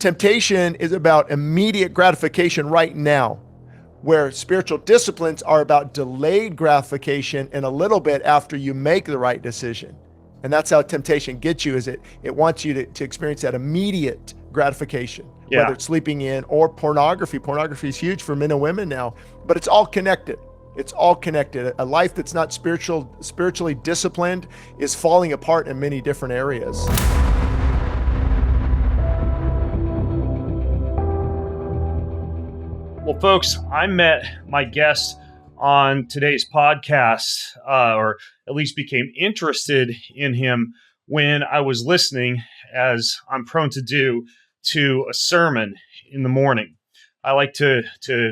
Temptation is about immediate gratification right now, where spiritual disciplines are about delayed gratification and a little bit after you make the right decision. And that's how temptation gets you, is it wants you to experience that immediate gratification, whether it's sleeping in or pornography. Pornography is huge for men and women now, but it's all connected. It's all connected. A life that's not spiritually disciplined is falling apart in many different areas. Well, folks, I met my guest on today's podcast, or at least became interested in him when I was listening, as I'm prone to do, to a sermon in the morning. I like to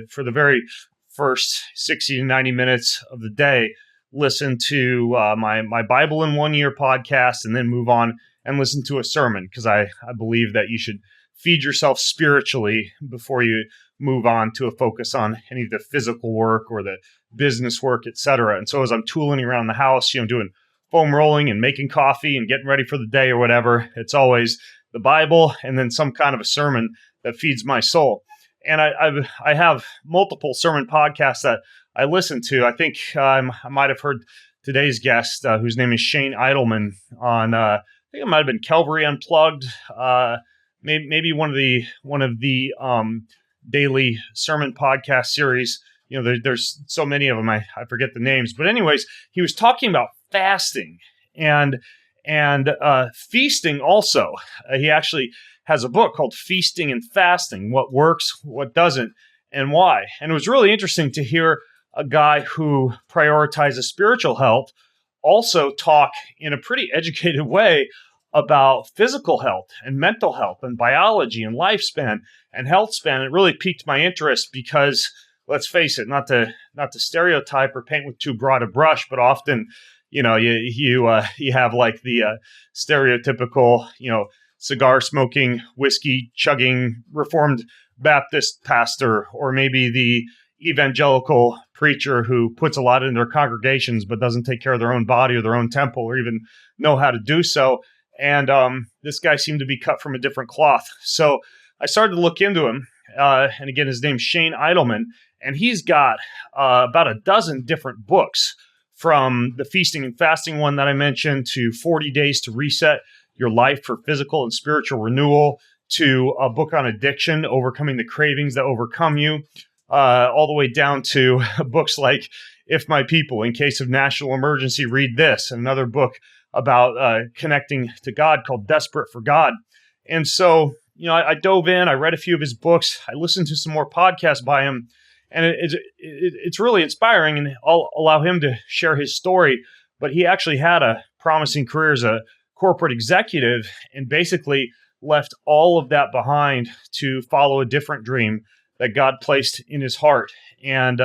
for the very first 60 to 90 minutes of the day, listen to my Bible in 1 year podcast, and then move on and listen to a sermon, because I believe that you should feed yourself spiritually before you move on to a focus on any of the physical work or the business work, etc. And so as I'm tooling around the house, doing foam rolling and making coffee and getting ready for the day or whatever, it's always the Bible and then some kind of a sermon that feeds my soul. And I have multiple sermon podcasts that I listen to. I think I might have heard today's guest, whose name is Shane Idleman, on I think it might have been Calvary Unplugged, maybe one of the daily sermon podcast series. There's so many of them, I forget the names. But anyways, he was talking about fasting and feasting also. He actually has a book called Feasting and Fasting: What Works, What Doesn't, and Why. And it was really interesting to hear a guy who prioritizes spiritual health also talk in a pretty educated way about physical health and mental health and biology and lifespan and health span. It really piqued my interest because, let's face it, not to stereotype or paint with too broad a brush, but often, you have like the stereotypical, cigar smoking, whiskey chugging Reformed Baptist pastor, or maybe the evangelical preacher who puts a lot in their congregations but doesn't take care of their own body or their own temple or even know how to do so. And this guy seemed to be cut from a different cloth. So I started to look into him. And again, his name's Shane Idleman. And he's got about a dozen different books, from the Feasting and Fasting one that I mentioned, to 40 Days to Reset Your Life for Physical and Spiritual Renewal, to a book on addiction, Overcoming the Cravings That Overcome You, all the way down to books like If My People, In Case of National Emergency, Read This, and another book about connecting to God called Desperate for God. And so, I dove in, I read a few of his books, I listened to some more podcasts by him, and it's really inspiring, and I'll allow him to share his story. But he actually had a promising career as a corporate executive and basically left all of that behind to follow a different dream that God placed in his heart. And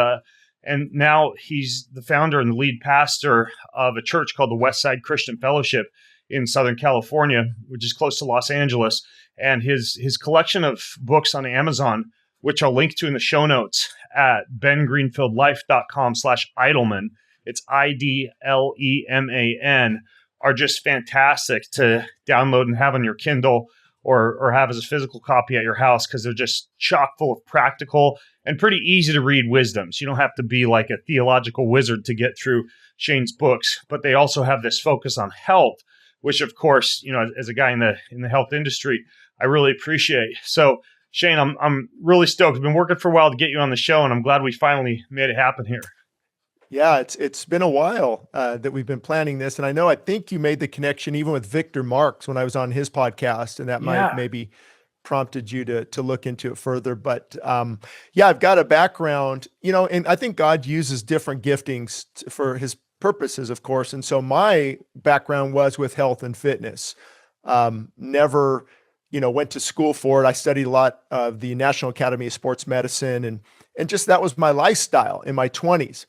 now he's the founder and the lead pastor of a church called the Westside Christian Fellowship in Southern California, which is close to Los Angeles. And his collection of books on Amazon, which I'll link to in the show notes at bengreenfieldlife.com/Idleman. It's IDLEMAN, are just fantastic to download and have on your Kindle or have as a physical copy at your house, because they're just chock full of practical and pretty easy to read wisdoms. You don't have to be like a theological wizard to get through Shane's books, but they also have this focus on health, which of course, as a guy in the health industry, I really appreciate. So Shane, I'm really stoked. I've been working for a while to get you on the show, and I'm glad we finally made it happen here. Yeah, it's been a while that we've been planning this. And I think you made the connection even with Victor Marks when I was on his podcast, and that might maybe prompted you to look into it further. But I've got a background, and I think God uses different giftings for his purposes, of course. And so my background was with health and fitness. Never, went to school for it. I studied a lot of the National Academy of Sports Medicine, and just that was my lifestyle in my 20s.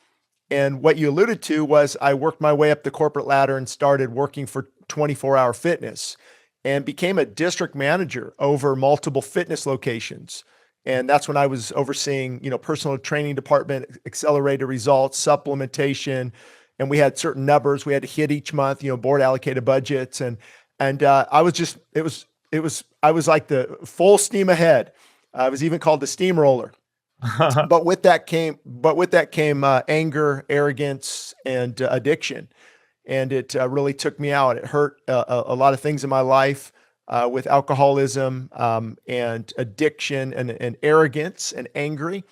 And what you alluded to was I worked my way up the corporate ladder and started working for 24-Hour Fitness and became a district manager over multiple fitness locations. And that's when I was overseeing, personal training department, accelerated results, supplementation, and we had certain numbers we had to hit each month, board allocated budgets. And it was I was like the full steam ahead. I was even called the steamroller. But with that came anger, arrogance, and addiction. And it really took me out. It hurt a lot of things in my life with alcoholism and addiction and arrogance and angry.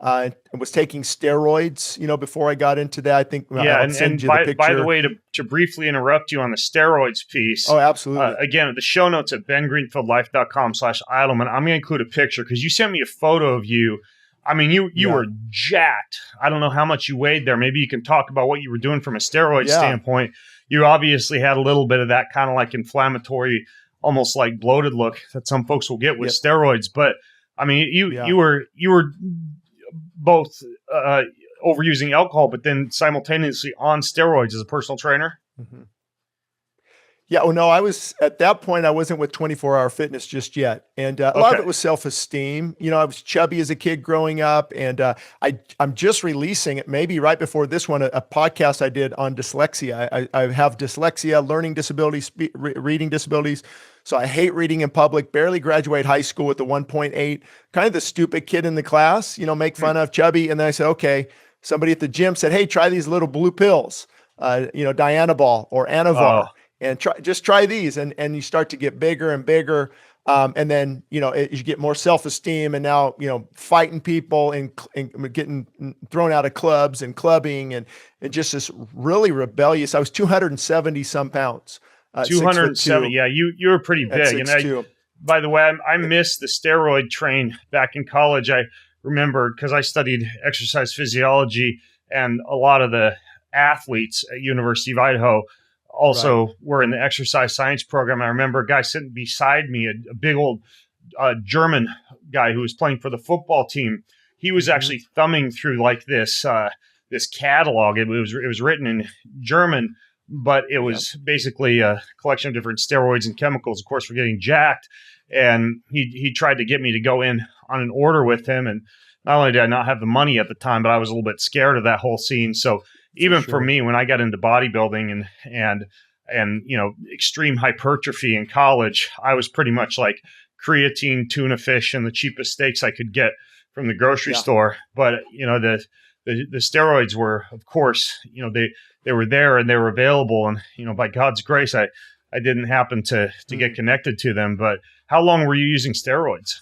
I was taking steroids, before I got into that. I think I'll send you the picture. By the way, to briefly interrupt you on the steroids piece. Oh, absolutely. Again, the show notes at bengreenfieldlife.com/Idleman. I'm going to include a picture because you sent me a photo of you. I mean, you were jacked. I don't know how much you weighed there. Maybe you can talk about what you were doing from a steroid standpoint. You obviously had a little bit of that kind of like inflammatory, almost like bloated look that some folks will get with steroids. But I mean, you were both overusing alcohol, but then simultaneously on steroids as a personal trainer. Mm-hmm. Yeah. Oh no, I was at that point, I wasn't with 24-hour fitness just yet. And a lot of it was self-esteem. I was chubby as a kid growing up, and I'm just releasing it maybe right before this one, a podcast I did on dyslexia. I have dyslexia, learning disabilities, reading disabilities. So I hate reading in public, barely graduate high school with a 1.8, kind of the stupid kid in the class, make fun of, chubby. And then I said, okay, somebody at the gym said, hey, try these little blue pills, Dianabol or Anavar. And try these, and you start to get bigger and bigger, and then you get more self-esteem, and now fighting people and getting thrown out of clubs and clubbing and just this really rebellious. I was 270 some pounds. 270, yeah, you were pretty big. And by the way, I missed the steroid train back in college. I remember because I studied exercise physiology, and a lot of the athletes at University of Idaho also were in the exercise science program. I remember a guy sitting beside me, a big old German guy who was playing for the football team. He was actually thumbing through like this catalog. It was written in German, but it was basically a collection of different steroids and chemicals, of course, for getting jacked. And he tried to get me to go in on an order with him. And not only did I not have the money at the time, but I was a little bit scared of that whole scene. So even for me, when I got into bodybuilding and extreme hypertrophy in college, I was pretty much like creatine, tuna fish, and the cheapest steaks I could get from the grocery store. But the steroids were, of course, they were there and they were available, and by God's grace, I didn't happen to get connected to them. But how long were you using steroids?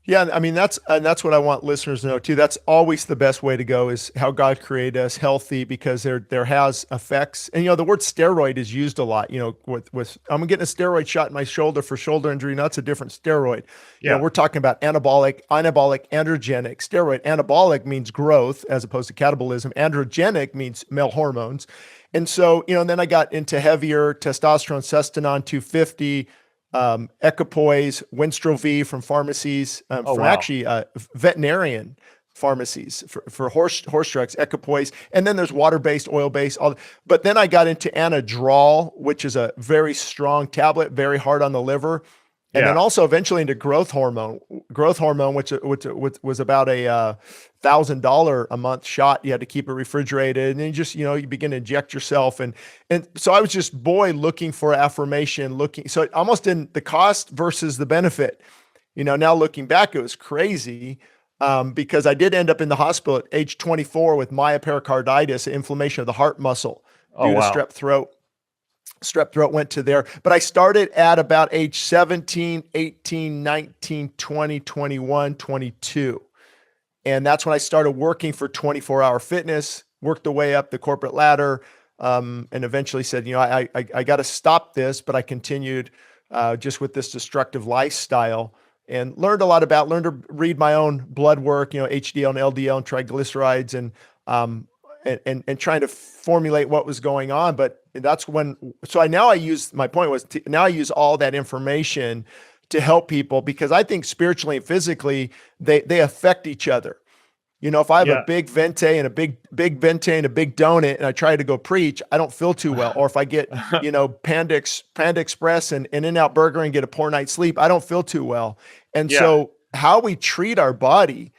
Yeah, I mean, that's what I want listeners to know too. That's always the best way to go, is how God created us healthy, because there has effects. And the word steroid is used a lot. With I'm getting a steroid shot in my shoulder for shoulder injury. No, that's a different steroid. We're talking about anabolic, androgenic. Steroid, anabolic means growth as opposed to catabolism. Androgenic means male hormones. And so then I got into heavier testosterone, Sustanon 250. Equipoise, Winstrol V from pharmacies, actually veterinarian pharmacies for horse drugs, Equipoise, and then there's water-based, oil-based. But then I got into Anadrol, which is a very strong tablet, very hard on the liver, and then also eventually into growth hormone, which was about a $1,000 a month shot. You had to keep it refrigerated, and then you begin to inject yourself, and so I was just looking for affirmation, so it almost didn't, the cost versus the benefit. Now looking back, it was crazy, because I did end up in the hospital at age 24 with myopericarditis, inflammation of the heart muscle due to strep throat. Strep throat went to there, but I started at about age 17, 18, 19, 20, 21, 22. And that's when I started working for 24-hour fitness, worked the way up the corporate ladder, and eventually said, I got to stop this, but I continued just with this destructive lifestyle, and learned to read my own blood work, HDL and LDL and triglycerides, and trying to formulate what was going on. But that's when, my point was, now I use all that information to help people, because I think spiritually and physically, they affect each other. If I have a big vente and a big vente and a big donut, and I try to go preach, I don't feel too well. Or if I get, Panda Express and In-N-Out Burger and get a poor night's sleep, I don't feel too well. And so how we treat our body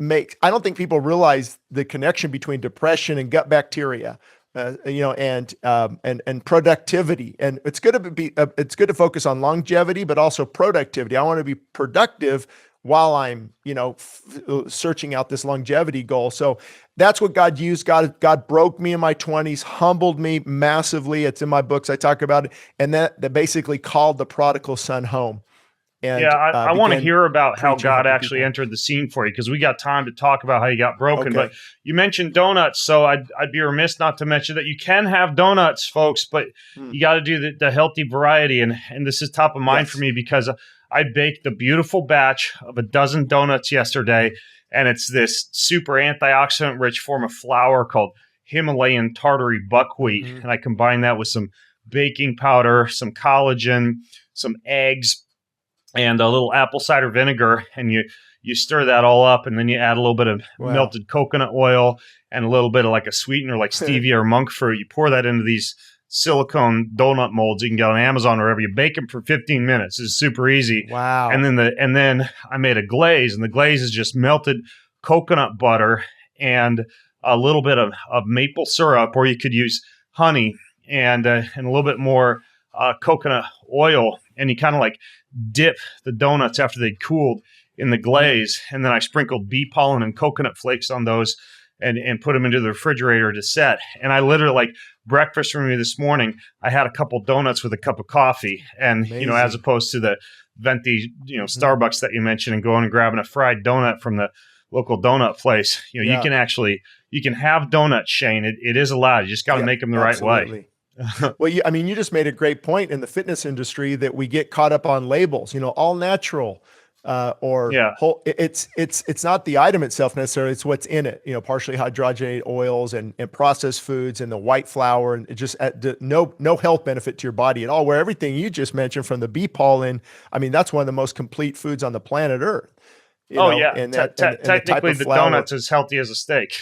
I don't think people realize the connection between depression and gut bacteria, and productivity. And it's good to it's good to focus on longevity, but also productivity. I want to be productive while I'm, searching out this longevity goal. So that's what God used. God broke me in my 20s, humbled me massively. It's in my books. I talk about it. And that basically called the prodigal son home. And yeah, I want to hear about how God actually people. entered the scene for you, because we got time to talk about how you got broken. Okay. But you mentioned donuts, so I'd be remiss not to mention that you can have donuts, folks, but you got to do the healthy variety. And this is top of mind for me, because I baked a beautiful batch of a dozen donuts yesterday, and it's this super antioxidant-rich form of flour called Himalayan tartary buckwheat, and I combine that with some baking powder, some collagen, some eggs, and a little apple cider vinegar, and you stir that all up, and then you add a little bit of melted coconut oil and a little bit of like a sweetener like stevia or monk fruit. You pour that into these silicone donut molds you can get on Amazon or wherever. You bake them for 15 minutes. It's super easy. Wow. And then I made a glaze, and the glaze is just melted coconut butter and a little bit of maple syrup, or you could use honey and a little bit more coconut oil, and you kind of like dip the donuts after they cooled in the glaze, and then I sprinkled bee pollen and coconut flakes on those and put them into the refrigerator to set. And I literally, like, breakfast for me this morning, I had a couple donuts with a cup of coffee, and Amazing. As opposed to the venti Starbucks that you mentioned, and going and grabbing a fried donut from the local donut place, you can have donuts, Shane. It is allowed. You just got to make them the right way. Well, you just made a great point in the fitness industry that we get caught up on labels, all natural, whole. It's not the item itself necessarily. It's what's in it, partially hydrogenated oils and processed foods and the white flour, and it just no health benefit to your body at all. Where everything you just mentioned, from the bee pollen, that's one of the most complete foods on the planet Earth. And technically the donut's as healthy as a steak.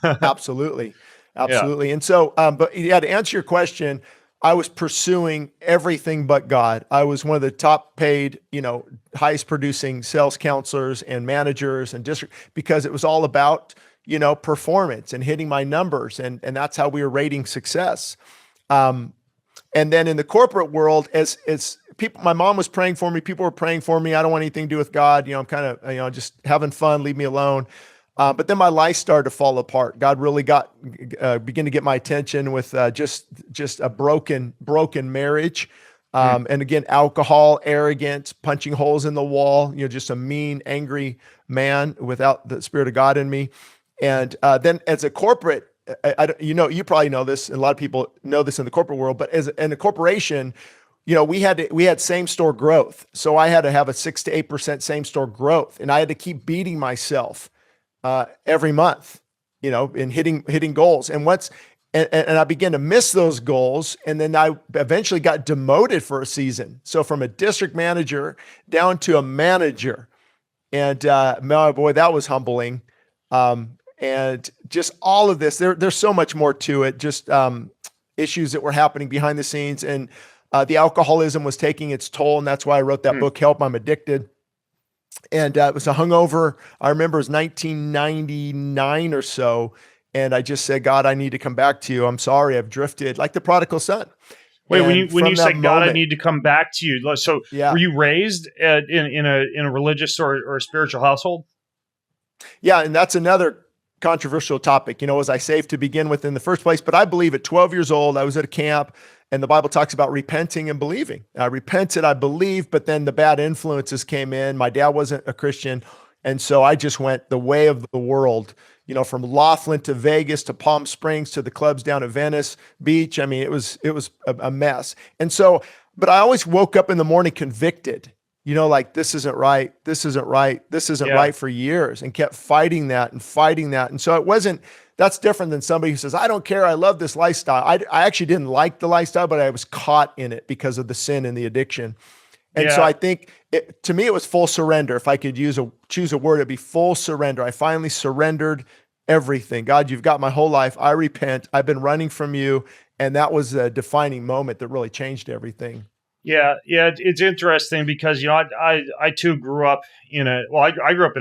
Absolutely. Absolutely. Yeah. And so, to answer your question, I was pursuing everything but God. I was one of the top paid, highest producing sales counselors and managers and district, because it was all about, performance and hitting my numbers. And that's how we were rating success. And then in the corporate world, as people, my mom was praying for me. People were praying for me. I don't want anything to do with God. I'm kind of, just having fun, leave me alone. But then my life started to fall apart. God really began to get my attention with just a broken marriage. And again, alcohol, arrogance, punching holes in the wall, just a mean, angry man without the Spirit of God in me. And then as a corporate, you probably know this, and a lot of people know this in the corporate world, but in a corporation, we had same store growth. So I had to have a 6 to 8% same store growth, and I had to keep beating myself every month, in hitting goals. And I began to miss those goals. And then I eventually got demoted for a season. So from a district manager down to a manager. And boy, that was humbling. And just all of this, there's so much more to it, just issues that were happening behind the scenes. And the alcoholism was taking its toll. And that's why I wrote that book, Help, I'm Addicted. And it was a hungover. I remember it was 1999 or so. And I just said, God, I need to come back to you. I'm sorry, I've drifted like the prodigal son. Wait, when you said, God, I need to come back to you. So were you raised in a religious or a spiritual household? Yeah. And that's another controversial topic. Was I saved to begin with in the first place? But I believe at 12 years old, I was at a camp, and the Bible talks about repenting and believing. I repented, I believed, but then the bad influences came in. My dad wasn't a Christian. And so I just went the way of the world, from Laughlin to Vegas to Palm Springs to the clubs down at Venice Beach. It was a mess. And so, but I always woke up in the morning convicted, like this isn't right. This isn't right. This isn't right for years, and kept fighting that. And so that's different than somebody who says, I don't care, I love this lifestyle. I actually didn't like the lifestyle, but I was caught in it because of the sin and the addiction. And so I think to me, it was full surrender. If I could choose a word, it'd be full surrender. I finally surrendered everything. God, you've got my whole life. I repent. I've been running from you. And that was a defining moment that really changed everything. Yeah. It's interesting because, I too grew up I grew up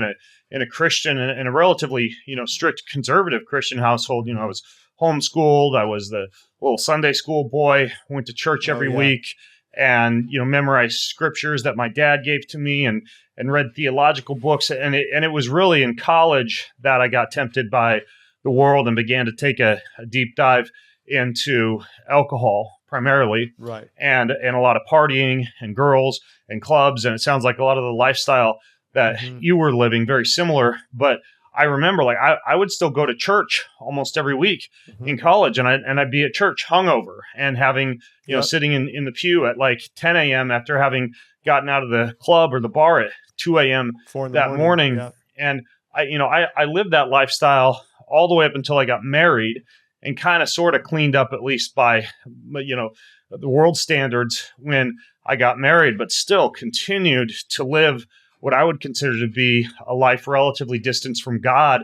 in a Christian, in a relatively, strict conservative Christian household. I was homeschooled. I was the little Sunday school boy, went to church every week, and memorized scriptures that my dad gave to me, and read theological books. And it was really in college that I got tempted by the world and began to take a deep dive into alcohol primarily, right, and a lot of partying and girls and clubs. And it sounds like a lot of the lifestyle that you were living very similar. But I remember, like, I would still go to church almost every week in college, and I'd be at church hungover and having, sitting in the pew at like 10 a.m. after having gotten out of the club or the bar at 2 a.m. that morning. Yeah. And I lived that lifestyle all the way up until I got married, and kind of sort of cleaned up, at least by, the world standards when I got married, but still continued to live what I would consider to be a life relatively distanced from God,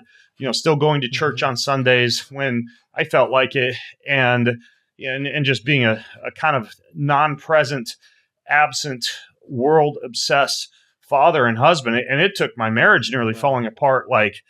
still going to church on Sundays when I felt like it, and just being a kind of non-present, absent, world-obsessed father and husband. And it took my marriage nearly falling apart. Like,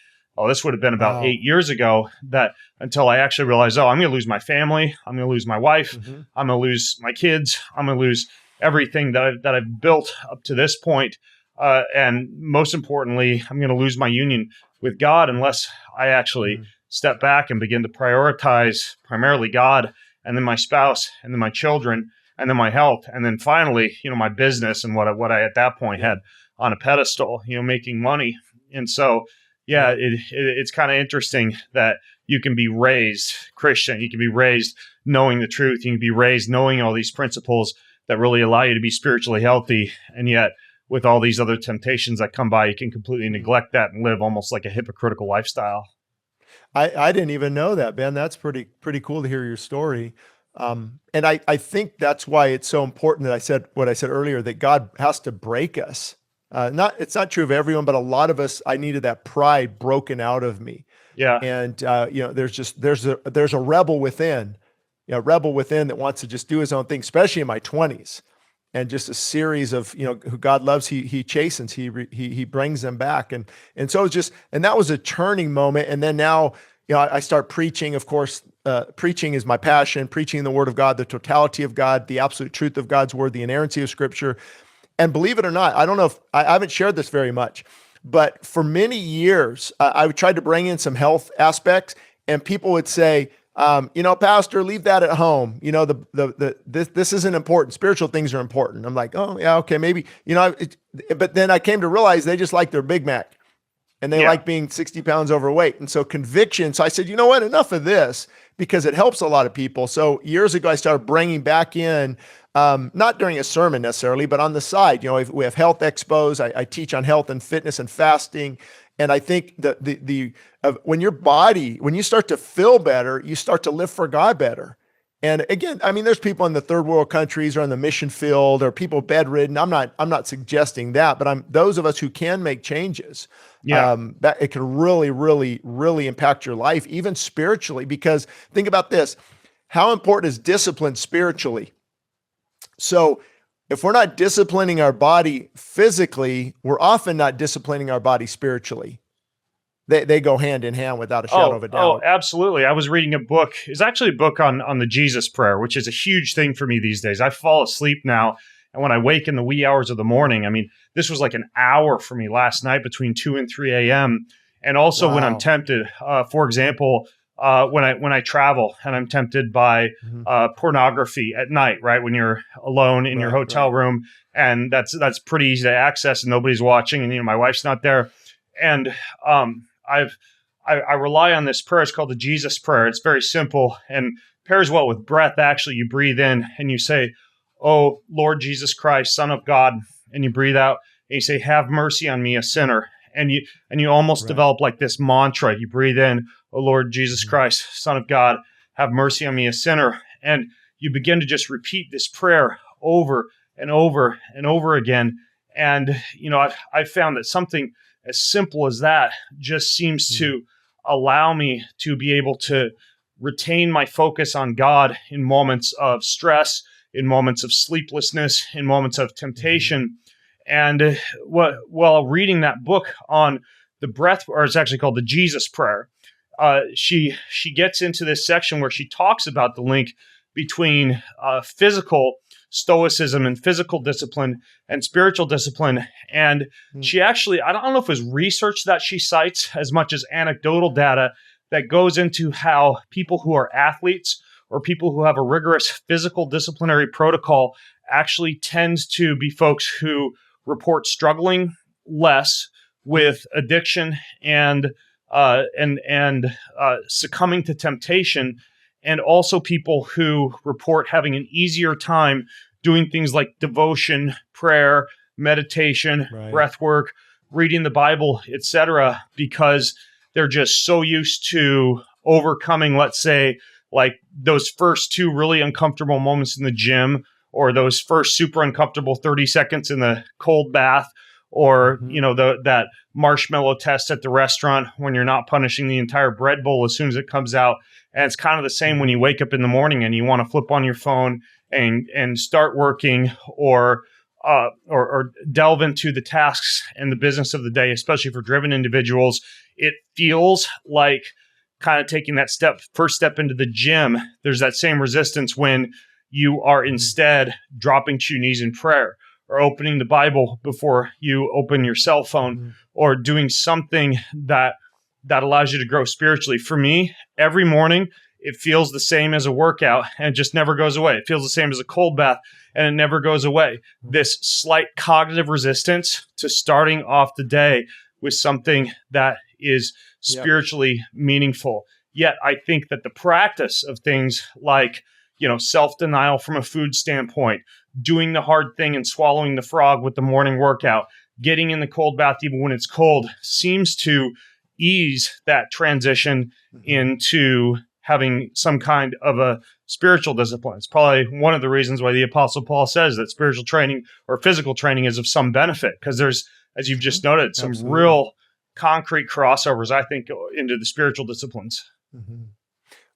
this would have been about 8 years ago, that until I actually realized, I'm going to lose my family. I'm going to lose my wife. I'm going to lose my kids. I'm going to lose everything that I've built up to this point. And most importantly, I'm going to lose my union with God unless I actually step back and begin to prioritize primarily God, and then my spouse, and then my children, and then my health, and then finally, my business and what I at that point had on a pedestal, making money. And so, it's kind of interesting that you can be raised Christian, you can be raised knowing the truth, you can be raised knowing all these principles that really allow you to be spiritually healthy, and yet with all these other temptations that come by, you can completely neglect that and live almost like a hypocritical lifestyle. I didn't even know that, Ben. That's pretty cool to hear your story. And I think that's why it's so important that I said what I said earlier, that God has to break us. It's not true of everyone, but a lot of us, I needed that pride broken out of me. Yeah. And, there's a rebel within, that wants to just do his own thing, especially in my 20s. And just a series of, who God loves, he chastens, he brings them back. And so and that was a turning moment. And then now, I start preaching. Of course, preaching is my passion, preaching the word of God, the totality of God, the absolute truth of God's word, the inerrancy of scripture. And believe it or not, I don't know if I haven't shared this very much, but for many years, I tried to bring in some health aspects, and people would say, Pastor, leave that at home. This isn't important. Spiritual things are important. I'm like, oh yeah, okay, maybe, but then I came to realize they just like their Big Mac, and they like being 60 pounds overweight. And so conviction. So I said, you know what, enough of this, because it helps a lot of people. So years ago, I started bringing back in, not during a sermon necessarily, but on the side, we have health expos. I teach on health and fitness and fasting. And I think that when you start to feel better, you start to live for God better. And again, I mean, there's people in the third world countries or in the mission field, or people bedridden. I'm not suggesting that, but those of us who can make changes, that it can really, really, really impact your life, even spiritually. Because think about this: how important is discipline spiritually? So if we're not disciplining our body physically, we're often not disciplining our body spiritually. They go hand in hand without a shadow of a doubt. Oh, absolutely. I was reading a book. It's actually a book on the Jesus prayer, which is a huge thing for me these days. I fall asleep now, and when I wake in the wee hours of the morning, I mean, this was like an hour for me last night between 2 and 3 a.m. And also when I'm tempted, for example, when I travel and I'm tempted by pornography at night, right? When you're alone in your hotel room, and that's pretty easy to access and nobody's watching, and my wife's not there. And I rely on this prayer. It's called the Jesus prayer. It's very simple and pairs well with breath. Actually, you breathe in and you say, "Oh, Lord Jesus Christ, Son of God," and you breathe out and you say, "Have mercy on me, a sinner." And you almost develop like this mantra. You breathe in, "Oh Lord Jesus Christ, Son of God, have mercy on me, a sinner." And you begin to just repeat this prayer over and over and over again. And, I've found that something as simple as that just seems to allow me to be able to retain my focus on God in moments of stress, in moments of sleeplessness, in moments of temptation. And while reading that book on the breath, or it's actually called the Jesus prayer, she gets into this section where she talks about the link between physical stoicism and physical discipline and spiritual discipline. And she actually, I don't know if it was research that she cites as much as anecdotal data that goes into how people who are athletes or people who have a rigorous physical disciplinary protocol actually tends to be folks who report struggling less with addiction and succumbing to temptation, and also people who report having an easier time doing things like devotion, prayer, meditation, breath work, reading the Bible, etc., because they're just so used to overcoming, let's say, like those first two really uncomfortable moments in the gym, or those first super uncomfortable 30 seconds in the cold bath, or that marshmallow test at the restaurant when you're not punishing the entire bread bowl as soon as it comes out. And it's kind of the same when you wake up in the morning and you want to flip on your phone and start working, or delve into the tasks and the business of the day, especially for driven individuals. It feels like kind of taking that first step into the gym. There's that same resistance when you are instead dropping to your knees in prayer, or opening the Bible before you open your cell phone, or doing something that allows you to grow spiritually. For me, every morning, it feels the same as a workout, and it just never goes away. It feels the same as a cold bath, and it never goes away. This slight cognitive resistance to starting off the day with something that is spiritually meaningful. Yet I think that the practice of things like, self-denial from a food standpoint, doing the hard thing and swallowing the frog with the morning workout, getting in the cold bath even when it's cold, seems to ease that transition into having some kind of a spiritual discipline. It's probably one of the reasons why the Apostle Paul says that spiritual training or physical training is of some benefit, because there's, as you've just noted, some real concrete crossovers, I think, into the spiritual disciplines.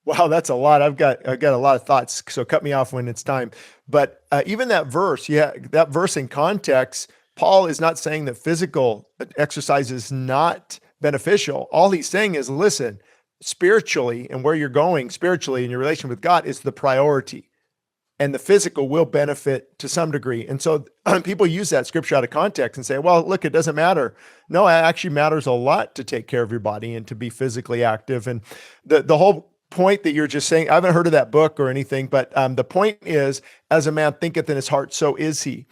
Wow, that's a lot. I've got a lot of thoughts, so cut me off when it's time. But even that verse, that verse in context, Paul is not saying that physical exercise is not beneficial. All he's saying is, listen, spiritually and where you're going spiritually in your relation with God is the priority, and the physical will benefit to some degree. And so people use that scripture out of context and say, well, look, it doesn't matter. No, it actually matters a lot to take care of your body and to be physically active. And the whole point that you're just saying, I haven't heard of that book or anything, but the point is, as a man thinketh in his heart, so is he.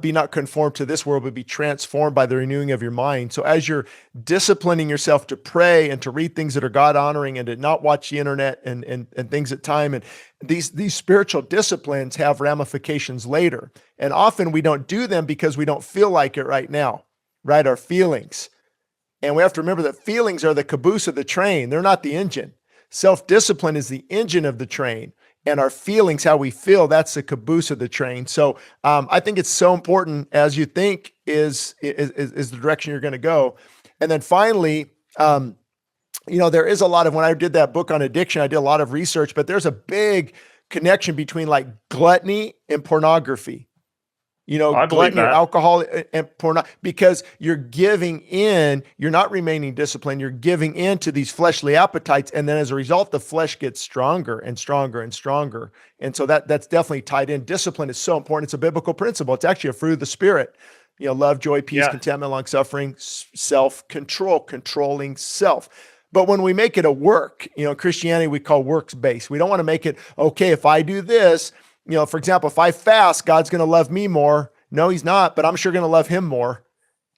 Be not conformed to this world, but be transformed by the renewing of your mind. So as you're disciplining yourself to pray and to read things that are God honoring and to not watch the internet and things at time, and these spiritual disciplines have ramifications later. And often we don't do them because we don't feel like it right now, right? Our feelings. And we have to remember that feelings are the caboose of the train. They're not the engine. Self-discipline is the engine of the train. And our feelings, how we feel, that's the caboose of the train. So I think it's so important, as you think is the direction you're going to go. And then finally, there is a lot of, when I did that book on addiction, I did a lot of research, but there's a big connection between like gluttony and pornography. Gluttony or alcohol and porn, because you're giving in, you're not remaining disciplined, you're giving in to these fleshly appetites. And then as a result, the flesh gets stronger and stronger and stronger. And so that's definitely tied in. Discipline is so important. It's a biblical principle. It's actually a fruit of the Spirit. Love, joy, peace, contentment, long suffering, self-control, controlling self. But when we make it a work, Christianity, we call works-based. We don't want to make it, okay, if I do this, for example, if I fast, God's going to love me more. No, he's not, but I'm sure going to love him more.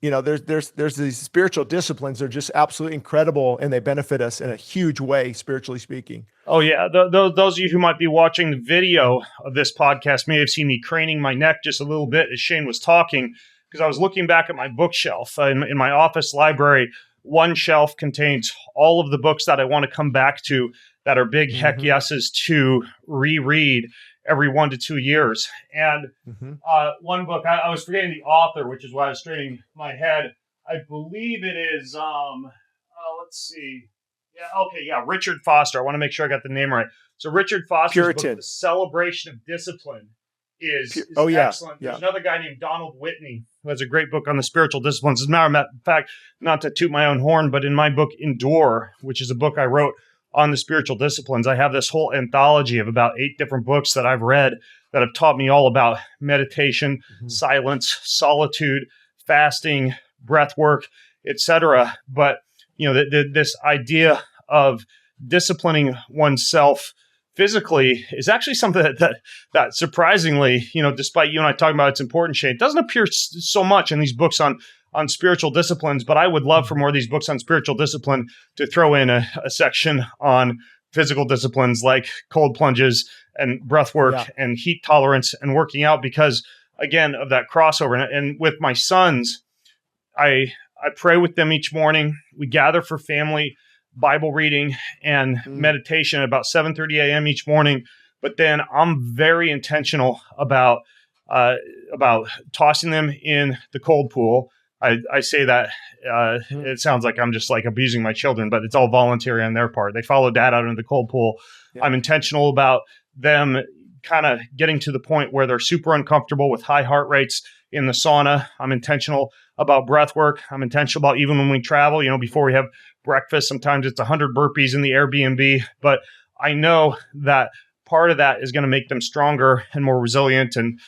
There's these spiritual disciplines that are just absolutely incredible, and they benefit us in a huge way, spiritually speaking. Oh yeah. Those of you who might be watching the video of this podcast may have seen me craning my neck just a little bit as Shane was talking, because I was looking back at my bookshelf in my office library. One shelf contains all of the books that I want to come back to that are big heck yeses to reread every 1 to 2 years. And one book, I was forgetting the author, which is why I was straightening my head. I believe it is, let's see. Richard Foster. I want to make sure I got the name right. So Richard Foster's book, The Celebration of Discipline, is excellent. There's another guy named Donald Whitney who has a great book on the spiritual disciplines. As a matter of fact, not to toot my own horn, but in my book, Endure, which is a book I wrote on the spiritual disciplines, I have this whole anthology of about 8 different books that I've read that have taught me all about meditation, silence, solitude, fasting, breath work, etc. But, this idea of disciplining oneself physically is actually something that surprisingly, despite you and I talking about it's important, Shane, it doesn't appear so much in these books on spiritual disciplines. But I would love for more of these books on spiritual discipline to throw in a section on physical disciplines like cold plunges and breath work and heat tolerance and working out, because again, of that crossover. And with my sons, I pray with them each morning. We gather for family Bible reading and meditation at about 7:30 a.m. each morning. But then I'm very intentional about tossing them in the cold pool. I say that it sounds like I'm just like abusing my children, but it's all voluntary on their part. They follow dad out into the cold pool. Yeah. I'm intentional about them kind of getting to the point where they're super uncomfortable with high heart rates in the sauna. I'm intentional about breath work. I'm intentional about even when we travel, before we have breakfast, sometimes it's 100 burpees in the Airbnb, but I know that part of that is going to make them stronger and more resilient and,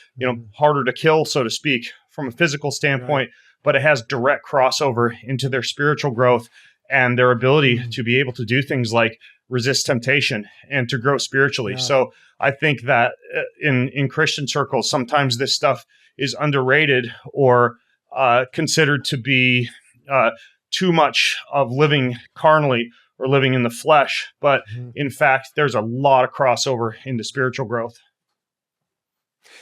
harder to kill, so to speak, from a physical standpoint, but it has direct crossover into their spiritual growth and their ability to be able to do things like resist temptation and to grow spiritually. Yeah. So I think that in Christian circles, sometimes this stuff is underrated or considered to be too much of living carnally or living in the flesh. But in fact, there's a lot of crossover into spiritual growth.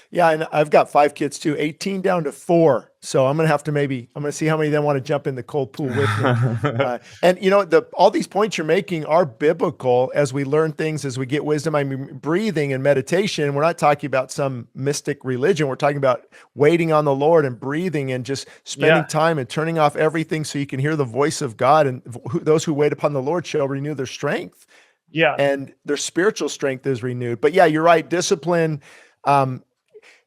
Yeah, and I've got 5 kids too, 18 down to 4. So I'm going to see how many of them want to jump in the cold pool with me. And all these points you're making are biblical as we learn things, as we get wisdom. I mean, breathing and meditation, we're not talking about some mystic religion. We're talking about waiting on the Lord and breathing and just spending time and turning off everything so you can hear the voice of God. And those who wait upon the Lord shall renew their strength. Yeah. And their spiritual strength is renewed. But yeah, you're right. Discipline,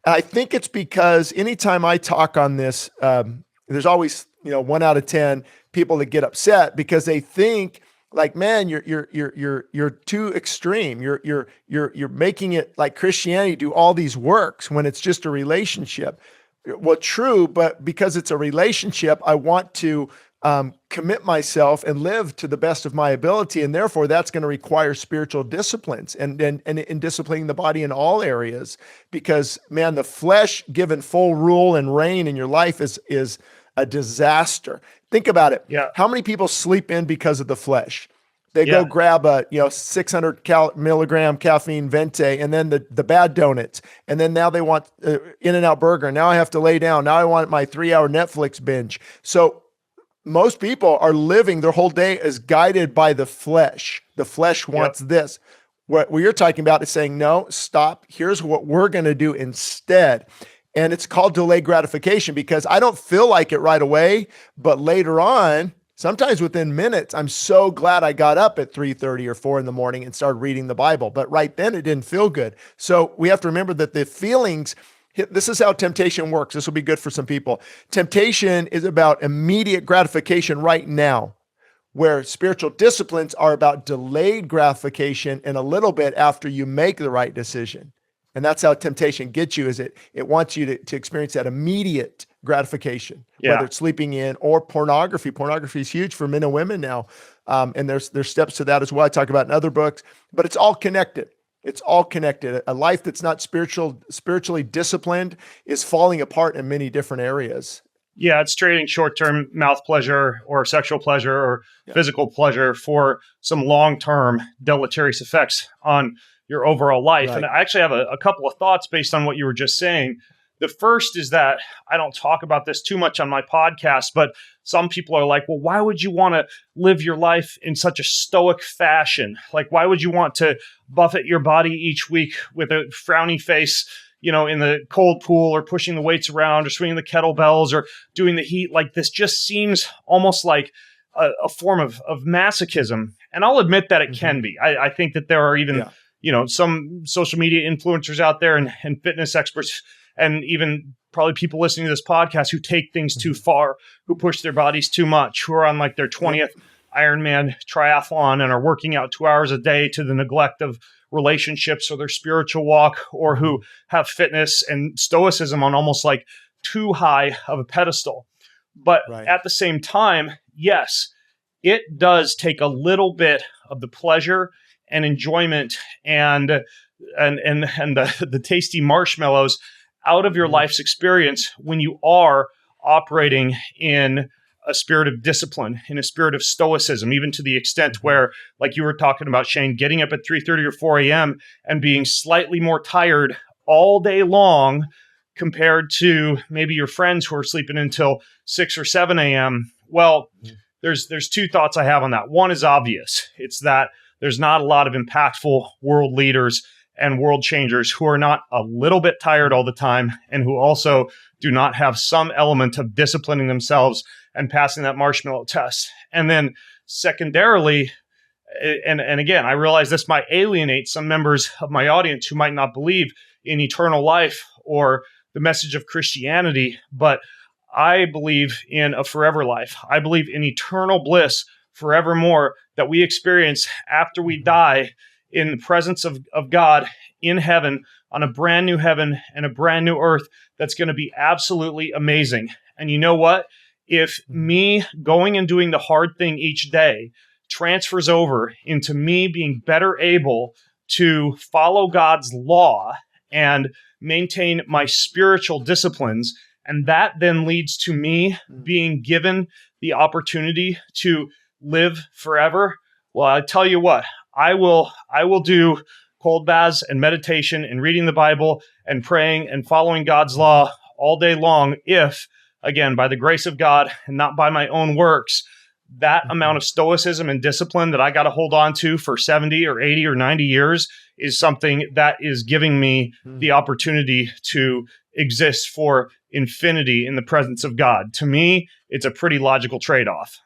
I think it's because anytime I talk on this, there's always, 1 out of 10 people that get upset because they think like, man, you're too extreme. You're making it like Christianity do all these works when it's just a relationship. Well, true, but because it's a relationship, I want to commit myself and live to the best of my ability. And therefore that's going to require spiritual disciplines and disciplining the body in all areas, because man, the flesh given full rule and reign in your life is a disaster. Think about it. Yeah. How many people sleep in because of the flesh? They go grab a 600 milligram caffeine venti and then the bad donuts. And then now they want In-N-Out burger. Now I have to lay down. Now I want my 3-hour Netflix binge. So most people are living their whole day as guided by the flesh. The flesh wants this. What you're talking about is saying, no, stop. Here's what we're going to do instead. And it's called delayed gratification, because I don't feel like it right away, but later on, sometimes within minutes, I'm so glad I got up at 3:30 or 4 in the morning and started reading the Bible. But right then it didn't feel good. So we have to remember that the feelings, this is how temptation works. This will be good for some people. Temptation is about immediate gratification right now, where spiritual disciplines are about delayed gratification and a little bit after you make the right decision. And that's how temptation gets you, is it wants you to experience that immediate gratification, whether it's sleeping in or pornography. Pornography is huge for men and women now. And there's steps to that as well. I talk about in other books, but it's all connected. It's all connected. A life that's not spiritually disciplined is falling apart in many different areas. Yeah, it's trading short-term mouth pleasure or sexual pleasure or physical pleasure for some long-term deleterious effects on your overall life. Right. And I actually have a couple of thoughts based on what you were just saying. The first is that I don't talk about this too much on my podcast, but some people are like, well, why would you want to live your life in such a stoic fashion? Like, why would you want to buffet your body each week with a frowny face, in the cold pool, or pushing the weights around, or swinging the kettlebells, or doing the heat? Like, this just seems almost like a form of masochism. And I'll admit that it can be. I think that there are even some social media influencers out there and fitness experts, and even probably people listening to this podcast who take things too far, who push their bodies too much, who are on like their 20th Ironman triathlon and are working out 2 hours a day to the neglect of relationships or their spiritual walk, or who have fitness and stoicism on almost like too high of a pedestal. But at the same time, yes, it does take a little bit of the pleasure and enjoyment and the tasty marshmallows out of your life's experience when you are operating in a spirit of discipline, in a spirit of stoicism, even to the extent where, like you were talking about, Shane, getting up at 3:30 or 4 a.m. and being slightly more tired all day long compared to maybe your friends who are sleeping until 6 or 7 a.m. Well, there's two thoughts I have on that. One is obvious. It's that there's not a lot of impactful world leaders and world changers who are not a little bit tired all the time and who also do not have some element of disciplining themselves and passing that marshmallow test. And then secondarily, and again, I realize this might alienate some members of my audience who might not believe in eternal life or the message of Christianity, but I believe in a forever life. I believe in eternal bliss forevermore that we experience after we die in the presence of God in heaven, on a brand new heaven and a brand new earth that's going to be absolutely amazing. And you know what? If me going and doing the hard thing each day transfers over into me being better able to follow God's law and maintain my spiritual disciplines, and that then leads to me being given the opportunity to live forever, well, I tell you what, I will do cold baths and meditation and reading the Bible and praying and following God's law all day long if, again, by the grace of God and not by my own works, that amount of stoicism and discipline that I got to hold on to for 70 or 80 or 90 years is something that is giving me the opportunity to exist for infinity in the presence of God. To me, it's a pretty logical trade-off.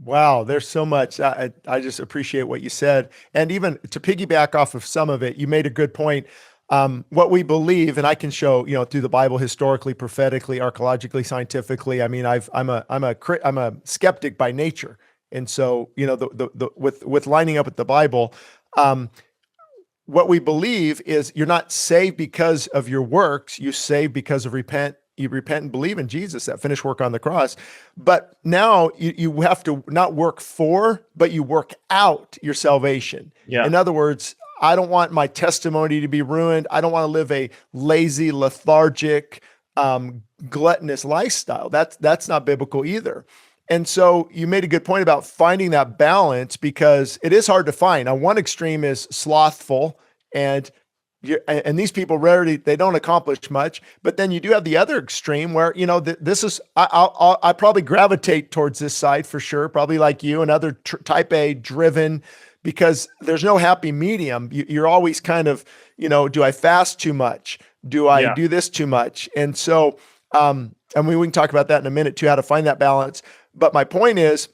Wow, there's so much. I just appreciate what you said. And even to piggyback off of some of it, you made a good point. What we believe, and I can show, through the Bible, historically, prophetically, archaeologically, scientifically. I mean, I'm a skeptic by nature, and so with lining up with the Bible, what we believe is you're not saved because of your works. You're saved because of you repent and believe in Jesus, that finished work on the cross. But now you have to not work for, but you work out your salvation. Yeah. In other words, I don't want my testimony to be ruined. I don't want to live a lazy, lethargic, gluttonous lifestyle. That's not biblical either. And so you made a good point about finding that balance, because it is hard to find. On one extreme is slothful, and these people rarely, they don't accomplish much. But then you do have the other extreme where, this is, I probably gravitate towards this side for sure, probably like you, another type A driven, because there's no happy medium. You're always kind of, do I fast too much? Do I do this too much? And so, we can talk about that in a minute too, how to find that balance. But my point is,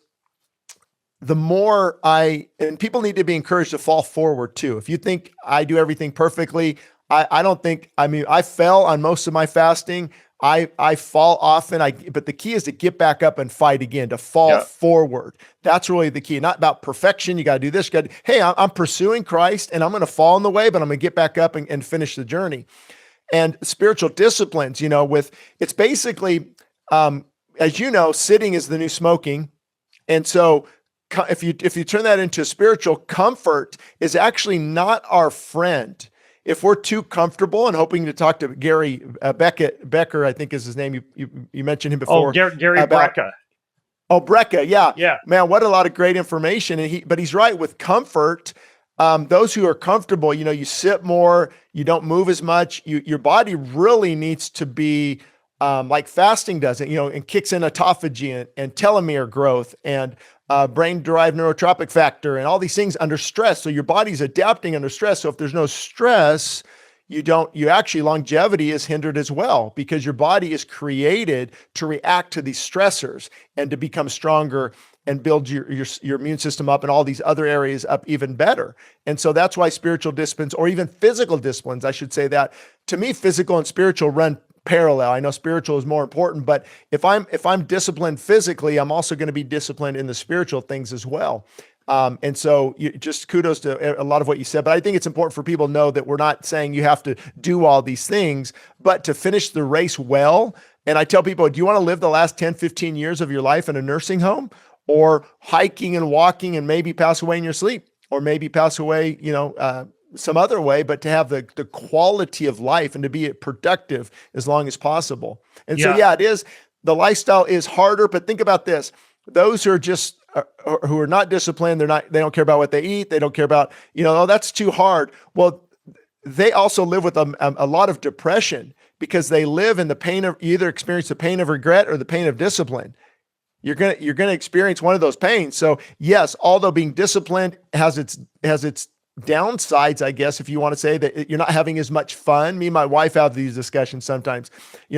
the more and people need to be encouraged to fall forward too. If you think I do everything perfectly, I don't think, I fell on most of my fasting. I fall often, but the key is to get back up and fight again, to fall forward. That's really the key. Not about perfection. You got to do this. Hey, I'm pursuing Christ and I'm going to fall in the way, but I'm going to get back up and finish the journey. And spiritual disciplines, it's basically, as you know, sitting is the new smoking. And so if you turn that into spiritual, comfort is actually not our friend. If we're too comfortable, and hoping to talk to Gary Becker, I think is his name. You mentioned him before. Oh, Gary Brecka. Oh, Brecka. Yeah. Man, what a lot of great information. But he's right with comfort. Those who are comfortable, you sit more, you don't move as much. Your body really needs to be like fasting does it, and kicks in autophagy and telomere growth and brain-derived neurotropic factor and all these things under stress. So your body's adapting under stress. So if there's no stress, you actually, longevity is hindered as well, because your body is created to react to these stressors and to become stronger and build your immune system up and all these other areas up even better. And so that's why spiritual disciplines, or even physical disciplines, I should say that, to me, physical and spiritual run parallel. I know spiritual is more important, but if I'm disciplined physically, I'm also going to be disciplined in the spiritual things as well. And so just kudos to a lot of what you said, but I think it's important for people to know that we're not saying you have to do all these things, but to finish the race well. And I tell people, do you want to live the last 10, 15 years of your life in a nursing home, or hiking and walking and maybe pass away in your sleep, or maybe pass away, some other way, but to have the quality of life and to be productive as long as possible. And so, it is, the lifestyle is harder, but think about this. Those who are just, who are not disciplined, they don't care about what they eat. They don't care about, oh, that's too hard. Well, they also live with a lot of depression, because they live in the pain of, either experience the pain of regret or the pain of discipline. You're going to experience one of those pains. So yes, although being disciplined has its downsides, I guess, if you want to say that you're not having as much fun. Me and my wife have these discussions sometimes.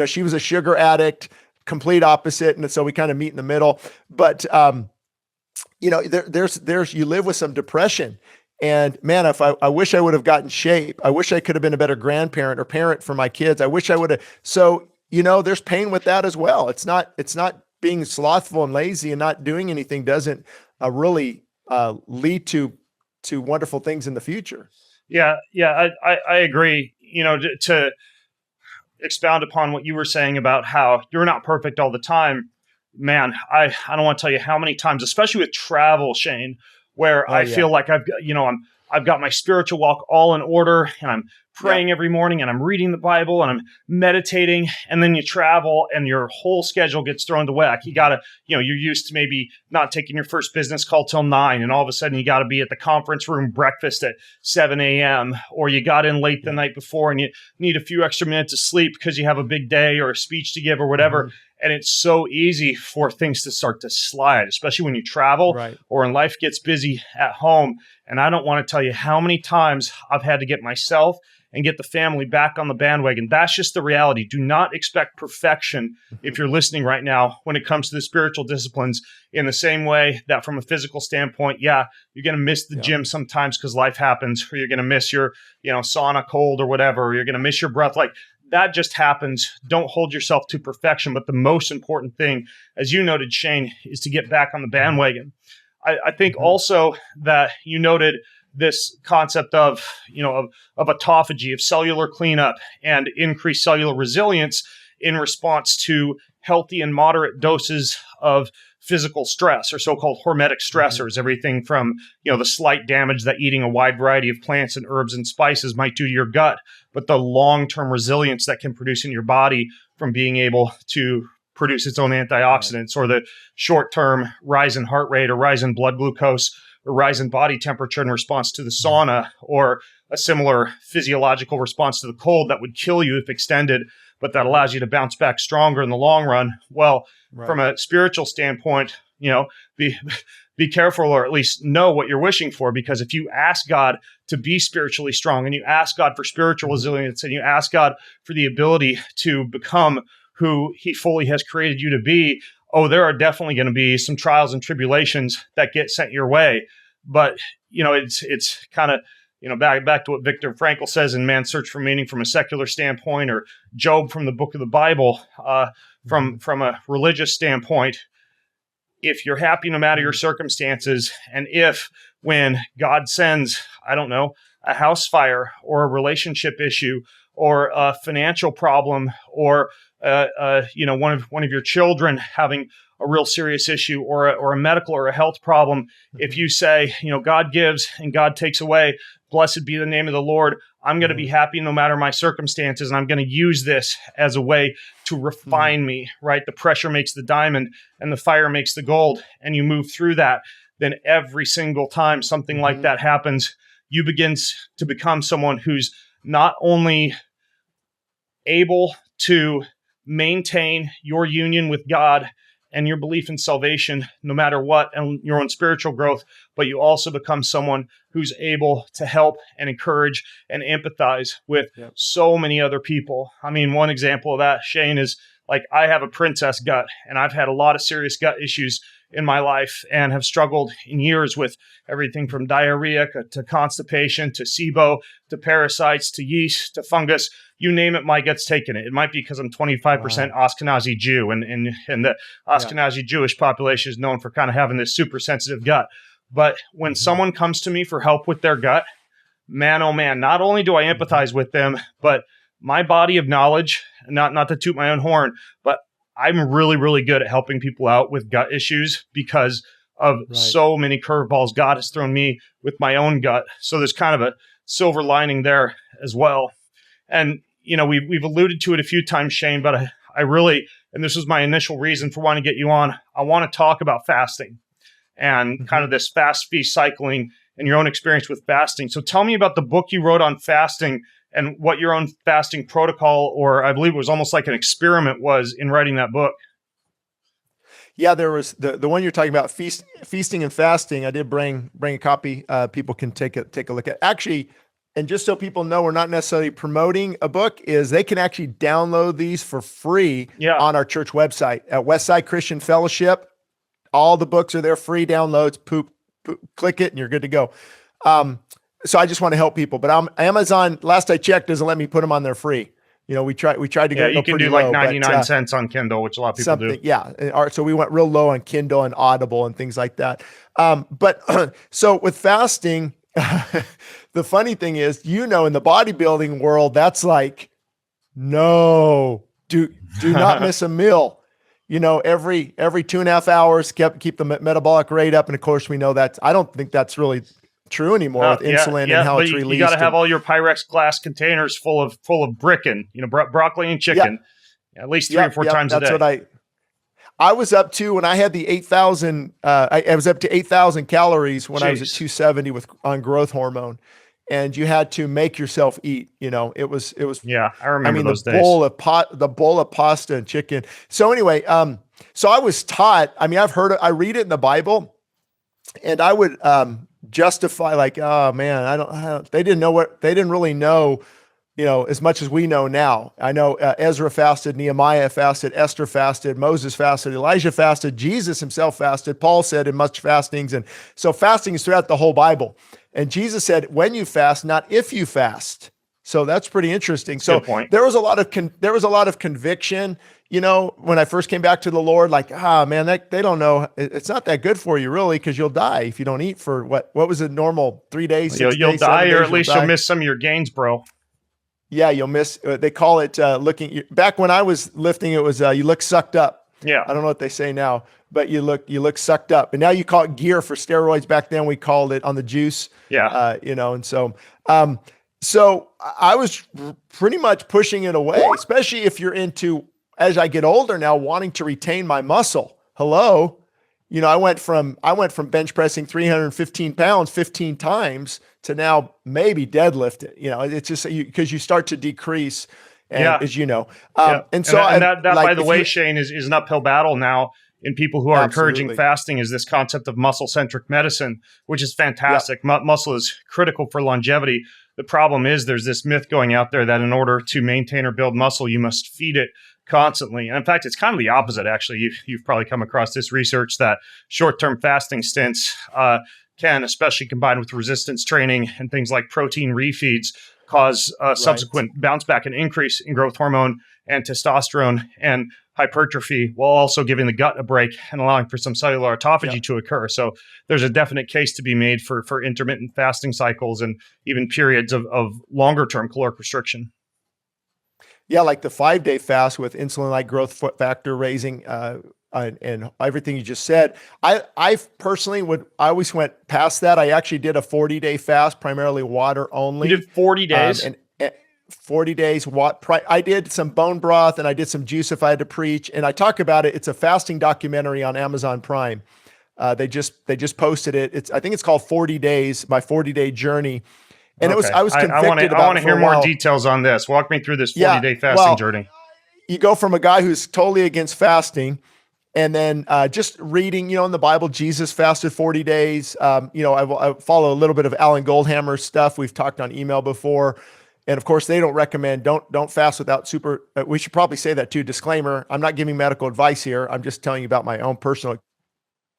She was a sugar addict, complete opposite. And so we kind of meet in the middle, but, there's, you live with some depression, and man, I wish I would have gotten shape. I wish I could have been a better grandparent or parent for my kids. I wish I would have. So, there's pain with that as well. It's not being slothful and lazy and not doing anything doesn't really lead to wonderful things in the future. Yeah. I agree. To expound upon what you were saying about how you're not perfect all the time, man, I don't want to tell you how many times, especially with travel, Shane, where I feel like I've got my spiritual walk all in order, and I'm praying every morning, and I'm reading the Bible, and I'm meditating, and then you travel and your whole schedule gets thrown to whack. You got to, you're used to maybe not taking your first business call till 9, and all of a sudden you got to be at the conference room breakfast at 7 a.m., or you got in late the night before and you need a few extra minutes of sleep because you have a big day or a speech to give or whatever. Mm-hmm. And it's so easy for things to start to slide, especially when you travel or when life gets busy at home. And I don't want to tell you how many times I've had to get myself and get the family back on the bandwagon. That's just the reality. Do not expect perfection if you're listening right now when it comes to the spiritual disciplines, in the same way that from a physical standpoint, you're going to miss the gym sometimes because life happens, or you're going to miss your, sauna cold or whatever, or you're going to miss your breath. Like, that just happens. Don't hold yourself to perfection. But the most important thing, as you noted, Shane, is to get back on the bandwagon. I think also that you noted this concept of autophagy, of cellular cleanup and increased cellular resilience in response to healthy and moderate doses of physical stress, or so-called hormetic stressors, everything from, the slight damage that eating a wide variety of plants and herbs and spices might do to your gut, but the long-term resilience that can produce in your body from being able to produce its own antioxidants, or the short-term rise in heart rate, or rise in blood glucose, or rise in body temperature in response to the sauna, or a similar physiological response to the cold that would kill you if extended, but that allows you to bounce back stronger in the long run. Well, from a spiritual standpoint, be careful, or at least know what you're wishing for, because if you ask God to be spiritually strong, and you ask God for spiritual resilience, and you ask God for the ability to become who He fully has created you to be, there are definitely going to be some trials and tribulations that get sent your way. But, it's kind of, back to what Viktor Frankl says in Man's Search for Meaning from a secular standpoint, or Job from the book of the Bible, from a religious standpoint. If you're happy no matter your circumstances, and if when God sends, a house fire, or a relationship issue, or a financial problem, or one of your children having a real serious issue, or a medical or a health problem, if you say, God gives and God takes away, blessed be the name of the Lord, I'm going to be happy no matter my circumstances, and I'm going to use this as a way to refine me, right? The pressure makes the diamond, and the fire makes the gold, and you move through that. Then every single time something like that happens, you begin to become someone who's not only able to maintain your union with God and your belief in salvation, no matter what, and your own spiritual growth, but you also become someone who's able to help and encourage and empathize with so many other people. I mean, one example of that, Shane, is like I have a princess gut, and I've had a lot of serious gut issues in my life and have struggled in years with everything from diarrhea to constipation to SIBO to parasites to yeast to fungus. You name it, my gut's taken it. It might be because I'm 25% Ashkenazi Jew, and the Ashkenazi Jewish population is known for kind of having this super sensitive gut. But when someone comes to me for help with their gut, man, oh man, not only do I empathize with them, but my body of knowledge, not to toot my own horn, but I'm really, really good at helping people out with gut issues because of so many curveballs God has thrown me with my own gut. So there's kind of a silver lining there as well. And, you know, we've alluded to it a few times, Shane, but I really, and this was my initial reason for wanting to get you on, I want to talk about fasting and kind of this fast feast cycling and your own experience with fasting. So tell me about the book you wrote on fasting and what your own fasting protocol, or I believe it was almost like an experiment, was in writing that book. Yeah, there was the one you're talking about, feasting and fasting. I did bring a copy. People can take a look at. Actually, and just so people know, we're not necessarily promoting a book, is they can actually download these for free on our church website at Westside Christian Fellowship. All the books are there, free downloads. Click it and you're good to go. So I just want to help people, but Amazon, last I checked, doesn't let me put them on there free. You know, we tried to go you can do like 99 cents on Kindle, which a lot of people do. Yeah. So we went real low on Kindle and Audible and things like that. But so with fasting, the funny thing is, you know, in the bodybuilding world, that's like, no, do not miss a meal. You know, every 2.5 hours, keep the metabolic rate up. And of course, we know that I don't think that's really true anymore with insulin and how it's released. You got to have all your Pyrex glass containers full of brickin', you know, broccoli and chicken, at least 3 or 4 times a day. That's what I was up to when I had the 8,000. I was up to 8,000 calories when I was at 270 on growth hormone, and you had to make yourself eat. You know, it was. Yeah, I remember those days. The bowl of pasta and chicken. So anyway, so I was taught. I mean, I read it in the Bible, and I would justify like, oh man, they didn't really know, you know, as much as we know now. I know Ezra fasted, Nehemiah fasted, Esther fasted, Moses fasted, Elijah fasted, Jesus himself fasted, Paul said in much fastings. And so fasting is throughout the whole Bible. And Jesus said, when you fast, not if you fast. So that's pretty interesting. So there was a lot of conviction, you know, when I first came back to the Lord, like, man, they don't know. It's not that good for you really, because you'll die if you don't eat for what was it, normal 3 days, 6 days, you'll die, or at least you'll miss some of your gains, bro. Yeah, you'll miss. They call it looking. Back when I was lifting, it was you look sucked up. Yeah, I don't know what they say now, but you look sucked up. And now you call it gear for steroids. Back then we called it on the juice. Yeah, you know, and so. So I was pretty much pushing it away, especially if you're into, as I get older now, wanting to retain my muscle. Hello. You know, I went from bench pressing 315 pounds 15 times to now maybe deadlift it. You know, it's just because you start to decrease, as you know. And so that by the way, Shane, is an uphill battle now in people who are encouraging fasting, is this concept of muscle-centric medicine, which is fantastic. Muscle is critical for longevity. The problem is there's this myth going out there that in order to maintain or build muscle, you must feed it constantly. And in fact, it's kind of the opposite, actually. You've probably come across this research that short-term fasting stints can, especially combined with resistance training and things like protein refeeds, cause a subsequent bounce back and increase in growth hormone and testosterone and hypertrophy, while also giving the gut a break and allowing for some cellular autophagy to occur. So there's a definite case to be made for intermittent fasting cycles and even periods of longer-term caloric restriction. Yeah, like the 5-day fast with insulin-like growth factor raising and everything you just said. I personally I always went past that. I actually did a 40-day fast, primarily water only. You did 40 days? And 40 days. I did some bone broth and I did some juice if I had to preach. And I talk about it. It's a fasting documentary on Amazon Prime. They just posted it. I think it's called 40 Days, My 40-Day Journey. And I was convicted I want to hear more details on this. Walk me through this 40-day fasting journey. You go from a guy who's totally against fasting And then just reading, in the Bible, Jesus fasted 40 days. I follow a little bit of Alan Goldhammer's stuff. We've talked on email before. And of course, they don't recommend, don't fast without we should probably say that too. Disclaimer, I'm not giving medical advice here. I'm just telling you about my own personal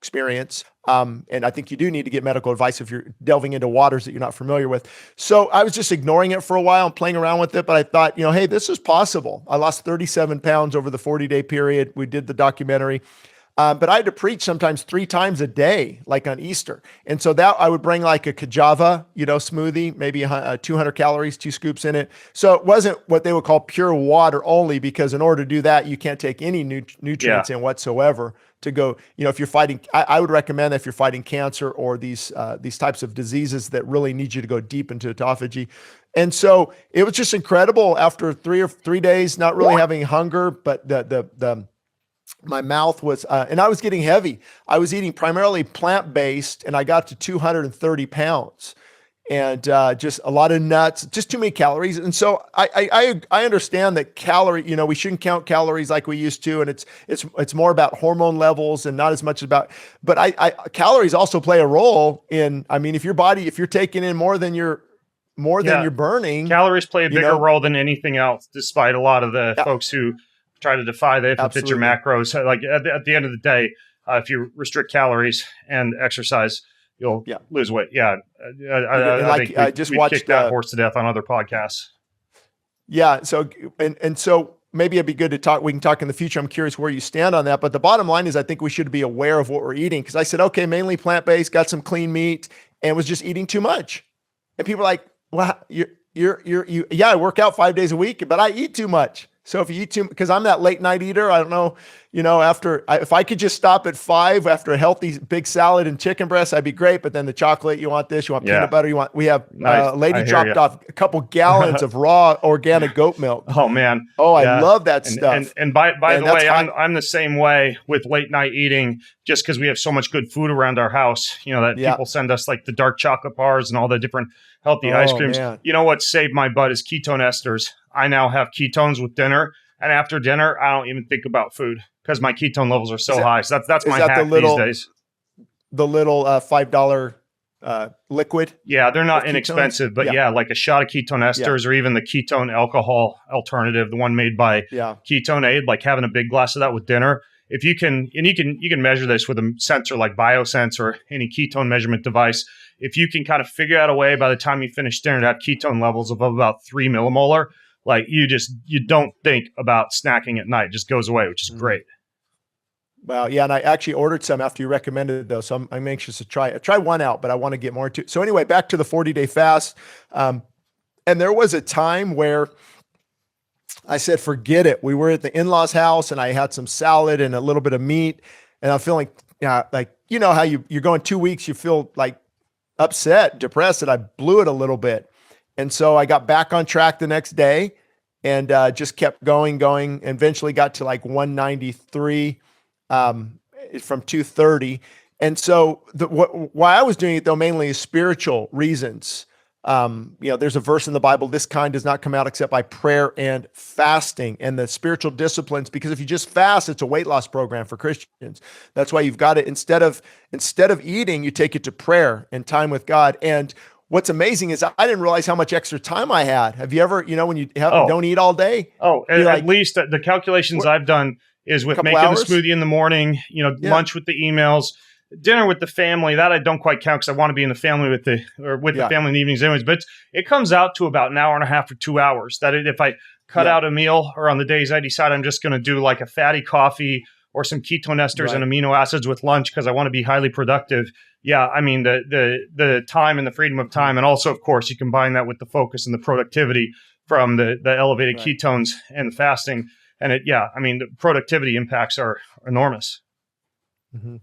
experience. And I think you do need to get medical advice if you're delving into waters that you're not familiar with. So I was just ignoring it for a while and playing around with it. But I thought, hey, this is possible. I lost 37 pounds over the 40-day period. We did the documentary. But I had to preach sometimes 3 times a day, like on Easter. And so that I would bring like a kajava, smoothie, maybe 200 calories, 2 scoops in it. So it wasn't what they would call pure water only, because in order to do that, you can't take any nutrients in whatsoever to go, if you're fighting, I would recommend that if you're fighting cancer or these types of diseases that really need you to go deep into autophagy. And so it was just incredible after 3 days, not really having hunger, but my mouth was, and I was getting heavy. I was eating primarily plant-based, and I got to 230 pounds, and just a lot of nuts, just too many calories. And so I understand that we shouldn't count calories like we used to, and it's more about hormone levels and not as much about. But calories also play a role in. I mean, if you're taking in more than you're burning, calories play a bigger role than anything else, despite a lot of the folks who try to defy that if it fits your macros. Like at the end of the day, if you restrict calories and exercise, you'll lose weight. Yeah. I think I just watched that horse to death on other podcasts. Yeah. So, and so maybe it'd be good to talk. We can talk in the future. I'm curious where you stand on that. But the bottom line is I think we should be aware of what we're eating. Cause I said, okay, mainly plant-based, got some clean meat, and was just eating too much. And people are like, well, I work out 5 days a week, but I eat too much. So if you eat because I'm that late night eater, I don't know, if I could just stop at 5 after a healthy big salad and chicken breast, I'd be great. But then the chocolate, you want this, you want peanut butter, we have a lady dropped off a couple gallons of raw organic goat milk. Oh man. Oh, I love that stuff. And by the way, I'm the same way with late night eating, just because we have so much good food around our house, that people send us like the dark chocolate bars and all the different healthy ice creams. Man. You know what saved my butt is ketone esters. I now have ketones with dinner, and after dinner, I don't even think about food because my ketone levels are so high. So that's my hack these days. The little $5 liquid. Yeah, they're not inexpensive, but like a shot of ketone esters or even the ketone alcohol alternative, the one made by Ketone Aid, like having a big glass of that with dinner. If you can, and you can measure this with a sensor like BioSense or any ketone measurement device. If you can kind of figure out a way by the time you finish dinner to have ketone levels above about 3 millimolar, like you don't think about snacking at night. It just goes away, which is great. Well, yeah. And I actually ordered some after you recommended it though. So I'm anxious to try it. I tried one out, but I want to get more into it. So anyway, back to the 40-day fast. And there was a time where I said, forget it. We were at the in-laws house and I had some salad and a little bit of meat. And I'm feeling like, how you're going 2 weeks, you feel like upset, depressed, that I blew it a little bit. And so I got back on track the next day and just kept going, and eventually got to like 193 from 230. And so why I was doing it though, mainly is spiritual reasons. There's a verse in the Bible, this kind does not come out except by prayer and fasting and the spiritual disciplines, because if you just fast, it's a weight loss program for Christians. That's why you've got it. Instead of eating, you take it to prayer and time with God. And what's amazing is I didn't realize how much extra time I had. Have you ever, when you don't eat all day? Oh, at least the calculations I've done is with making the smoothie in the morning, lunch with the emails, dinner with the family. That I don't quite count because I want to be in the family with the family in the evenings anyways. But it comes out to about an hour and a half or 2 hours. That if I cut out a meal, or on the days I decide I'm just going to do like a fatty coffee or some ketone esters and amino acids with lunch because I want to be highly productive. Yeah, I mean the time and the freedom of time, and also of course you combine that with the focus and the productivity from the elevated ketones and the fasting, and the productivity impacts are enormous. Mm-hmm.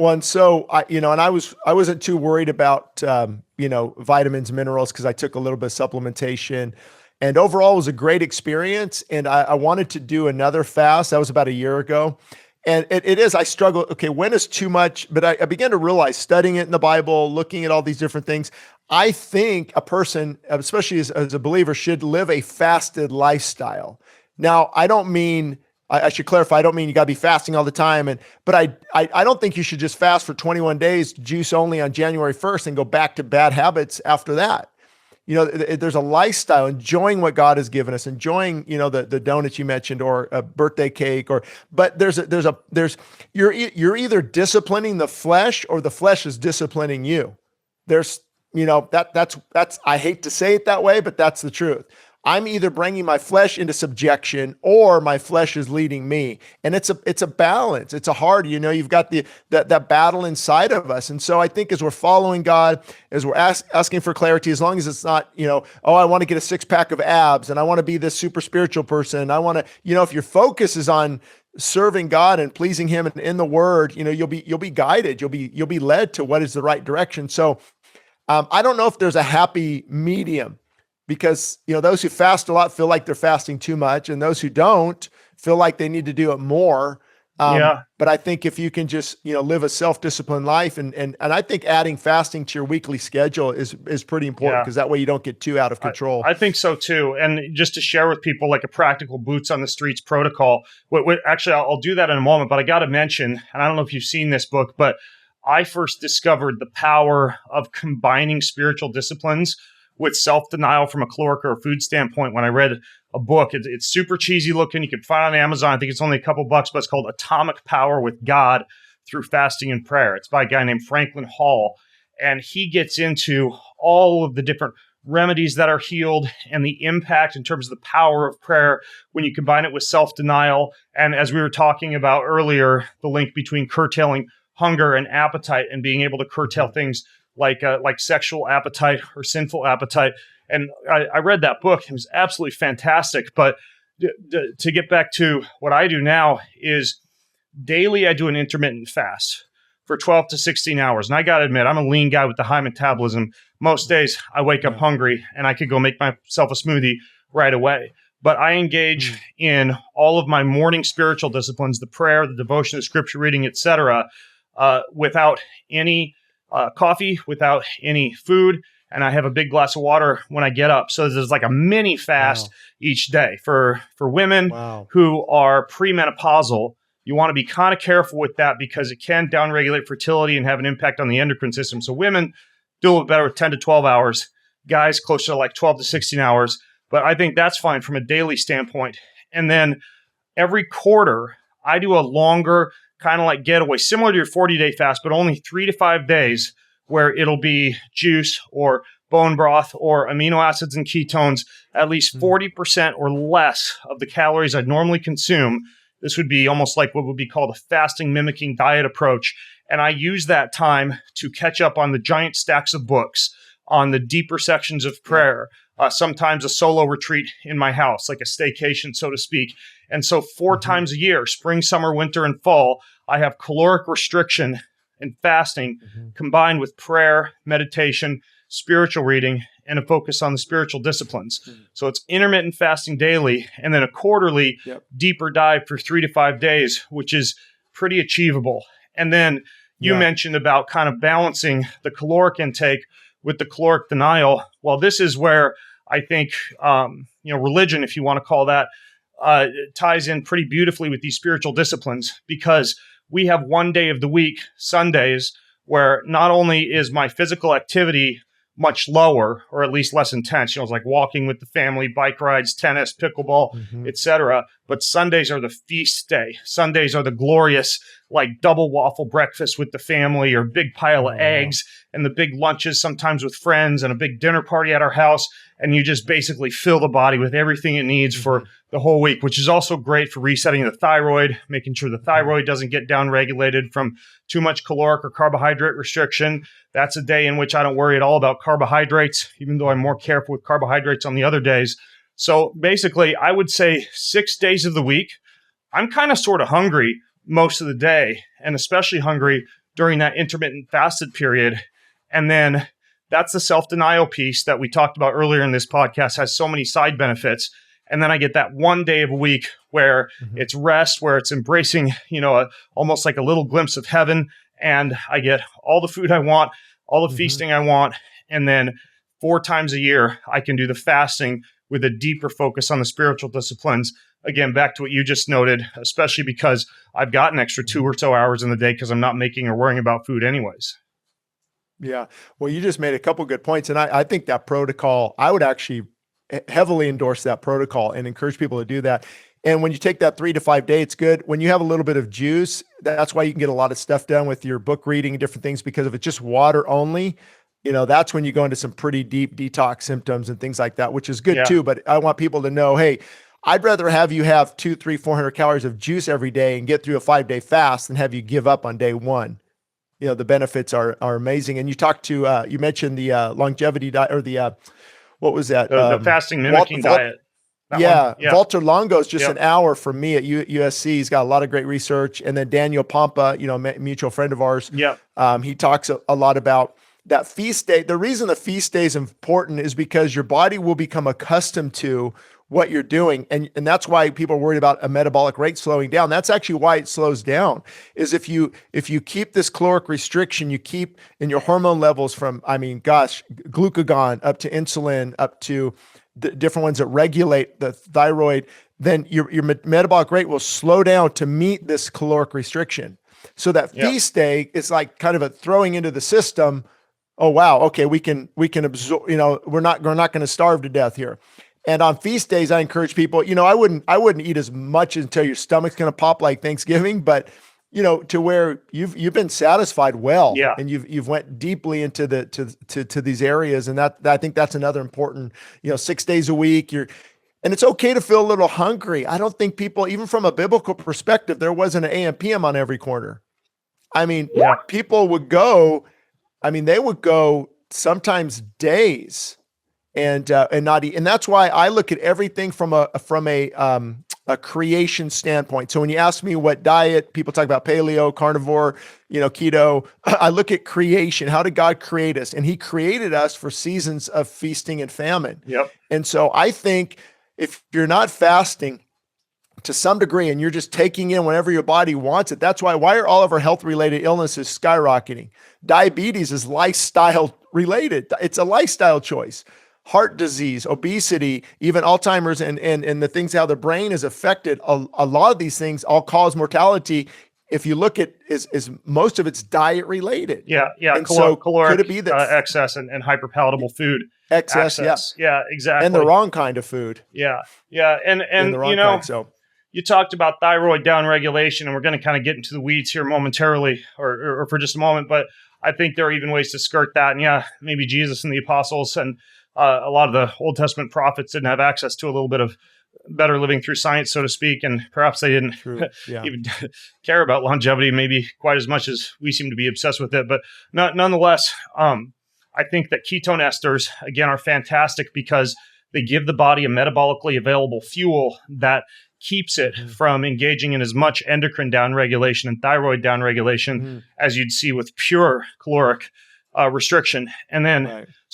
And so I wasn't too worried about vitamins, minerals, because I took a little bit of supplementation, and overall it was a great experience. And I wanted to do another fast. That was about a year ago. And it is, I struggle. Okay, when is too much? But I began to realize, studying it in the Bible, looking at all these different things, I think a person, especially as a believer, should live a fasted lifestyle. Now, I don't mean I should clarify. I don't mean you got to be fasting all the time. But I don't think you should just fast for 21 days, juice only on January 1st and go back to bad habits after that. There's a lifestyle, enjoying what God has given us, enjoying, the donuts you mentioned or a birthday cake but you're either disciplining the flesh or the flesh is disciplining you. There's, that's, I hate to say it that way, but that's the truth. I'm either bringing my flesh into subjection or my flesh is leading me. And it's a balance. It's a hard, you've got that battle inside of us. And so I think as we're following God, as we're asking for clarity, as long as it's not, I want to get a 6-pack of abs and I want to be this super spiritual person. I want to, if your focus is on serving God and pleasing him in the word, you'll be guided. You'll be led to what is the right direction. So I don't know if there's a happy medium, because, those who fast a lot feel like they're fasting too much, and those who don't feel like they need to do it more. But I think if you can just, live a self-disciplined life, and I think adding fasting to your weekly schedule is pretty important, because that way you don't get too out of control. I think so too. And just to share with people like a practical boots on the streets protocol, actually I'll do that in a moment, but I got to mention, and I don't know if you've seen this book, but I first discovered the power of combining spiritual disciplines with self-denial from a caloric or a food standpoint when I read a book. It's super cheesy looking. You can find it on Amazon. I think it's only a couple bucks, but it's called Atomic Power with God Through Fasting and Prayer. It's by a guy named Franklin Hall. And he gets into all of the different remedies that are healed and the impact in terms of the power of prayer when you combine it with self-denial. And as we were talking about earlier, the link between curtailing hunger and appetite and being able to curtail things like sexual appetite or sinful appetite. And I read that book. It was absolutely fantastic. But to get back to what I do now is daily I do an intermittent fast for 12 to 16 hours. And I got to admit, I'm a lean guy with the high metabolism. Most days I wake up hungry and I could go make myself a smoothie right away. But I engage in all of my morning spiritual disciplines, the prayer, the devotion, the scripture reading, etc., without any coffee, without any food, and I have a big glass of water when I get up. So there's like a mini fast each day. For women who are premenopausal, you want to be kind of careful with that because it can downregulate fertility and have an impact on the endocrine system. So women do a little better with 10 to 12 hours, guys closer to like 12 to 16 hours. But I think that's fine from a daily standpoint. And then every quarter, I do a longer kind of like getaway, similar to your 40-day fast, but only 3 to 5 days where it'll be juice or bone broth or amino acids and ketones, at least 40% or less of the calories I'd normally consume. This would be almost like what would be called a fasting mimicking diet approach. And I use that time to catch up on the giant stacks of books, on the deeper sections of prayer, sometimes a solo retreat in my house, like a staycation, so to speak. And so 4 times a year, spring, summer, winter, and fall, I have caloric restriction and fasting combined with prayer, meditation, spiritual reading, and a focus on the spiritual disciplines. So it's intermittent fasting daily, and then a quarterly deeper dive for 3 to 5 days, which is pretty achievable. And then you mentioned about kind of balancing the caloric intake with the caloric denial. Well, this is where I think, religion, if you want to call that, ties in pretty beautifully with these spiritual disciplines, because we have one day of the week, Sundays, where not only is my physical activity much lower, or at least less intense, it's like walking with the family, bike rides, tennis, pickleball, etc. But Sundays are the feast day. Sundays are the glorious, like double waffle breakfast with the family, or big pile of eggs, and the big lunches sometimes with friends, and a big dinner party at our house. And you just basically fill the body with everything it needs for the whole week, which is also great for resetting the thyroid, making sure the thyroid doesn't get downregulated from too much caloric or carbohydrate restriction. That's a day in which I don't worry at all about carbohydrates, even though I'm more careful with carbohydrates on the other days. So basically, I would say 6 days of the week, I'm kind of sort of hungry most of the day, and especially hungry during that intermittent fasted period. And then that's the self-denial piece that we talked about earlier in this podcast, has so many side benefits. And then I get that one day of a week where it's rest, where it's embracing, almost like a little glimpse of heaven. And I get all the food I want, all the feasting I want. And then 4 times a year, I can do the fasting with a deeper focus on the spiritual disciplines again, back to what you just noted, especially because I've got an extra 2 or so hours in the day because I'm not making or worrying about food anyways. Yeah. Well, you just made a couple good points. And I think that protocol, I would actually heavily endorse that protocol and encourage people to do that. And when you take that 3 to 5 day, it's good. When you have a little bit of juice, that's why you can get a lot of stuff done with your book reading and different things, because if it's just water only, that's when you go into some pretty deep detox symptoms and things like that, which is good too. But I want people to know, hey, I'd rather have you have 200, 300, 400 calories of juice every day and get through a 5-day fast than have you give up on day one. The benefits are amazing. And you talked to, you mentioned the longevity diet, or the, what was that? The fasting mimicking diet. Yeah. Walter Longo is just an hour from me at USC. He's got a lot of great research. And then Daniel Pompa, mutual friend of ours. He talks a lot about that feast day. The reason the feast day is important is because your body will become accustomed to what you're doing. And that's why people are worried about a metabolic rate slowing down. That's actually why it slows down, is if you keep this caloric restriction, you keep in your hormone levels from, glucagon up to insulin, up to the different ones that regulate the thyroid, then your metabolic rate will slow down to meet this caloric restriction. So that feast day is like kind of a throwing into the system. Oh, wow. Okay. We can absorb, we're not going to starve to death here. And on feast days, I encourage people, I wouldn't eat as much until your stomach's going to pop like Thanksgiving, but to where you've been satisfied well, and you've went deeply into to these areas. And that I think that's another important, 6 days a week, and it's okay to feel a little hungry. I don't think people, even from a biblical perspective, there wasn't an AM PM on every corner. I mean, people would go, they would go sometimes days and not eat. And that's why I look at everything from a creation standpoint. So when you ask me what diet, people talk about paleo, carnivore, keto, I look at creation. How did God create us? And he created us for seasons of feasting and famine. And so I think if you're not fasting to some degree and you're just taking in whenever your body wants it, that's why are all of our health related illnesses skyrocketing? Diabetes is lifestyle related. It's a lifestyle choice. Heart disease, obesity, even Alzheimer's, and the things how the brain is affected. A lot of these things all cause mortality. If you look at is most of it's diet related. And so caloric, could it be that excess and hyperpalatable food excess? Exactly. And the wrong kind of food. And the wrong kind, so. You talked about thyroid downregulation, and we're going to kind of get into the weeds here momentarily, or for just a moment. But I think there are even ways to skirt that. And maybe Jesus and the apostles and a lot of the Old Testament prophets didn't have access to a little bit of better living through science, so to speak, and perhaps they didn't even care about longevity maybe quite as much as we seem to be obsessed with it. But nonetheless, I think that ketone esters, again, are fantastic because they give the body a metabolically available fuel that keeps it from engaging in as much endocrine downregulation and thyroid downregulation as you'd see with pure caloric restriction. And then,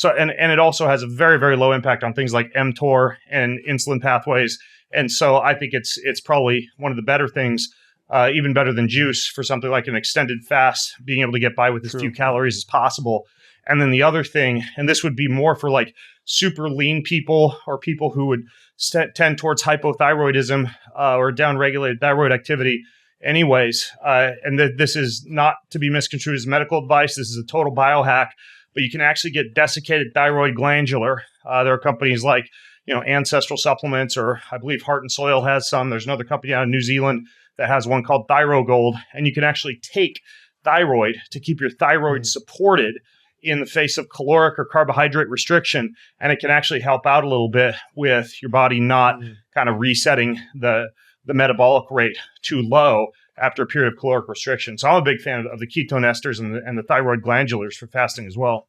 and it also has a very, very low impact on things like mTOR and insulin pathways. And so I think it's probably one of the better things, even better than juice for something like an extended fast, being able to get by with as few calories as possible. And then the other thing, and this would be more for like super lean people or people who would tend towards hypothyroidism or downregulated thyroid activity anyways. And this is not to be misconstrued as medical advice. This is a total biohack, but you can actually get desiccated thyroid glandular. There are companies like, Ancestral Supplements, or I believe Heart and Soil has some. There's another company out of New Zealand that has one called ThyroGold. And you can actually take thyroid to keep your thyroid supported in the face of caloric or carbohydrate restriction. And it can actually help out a little bit with your body not kind of resetting the metabolic rate too low after a period of caloric restriction. So I'm a big fan of the ketone esters and the thyroid glandulars for fasting as well.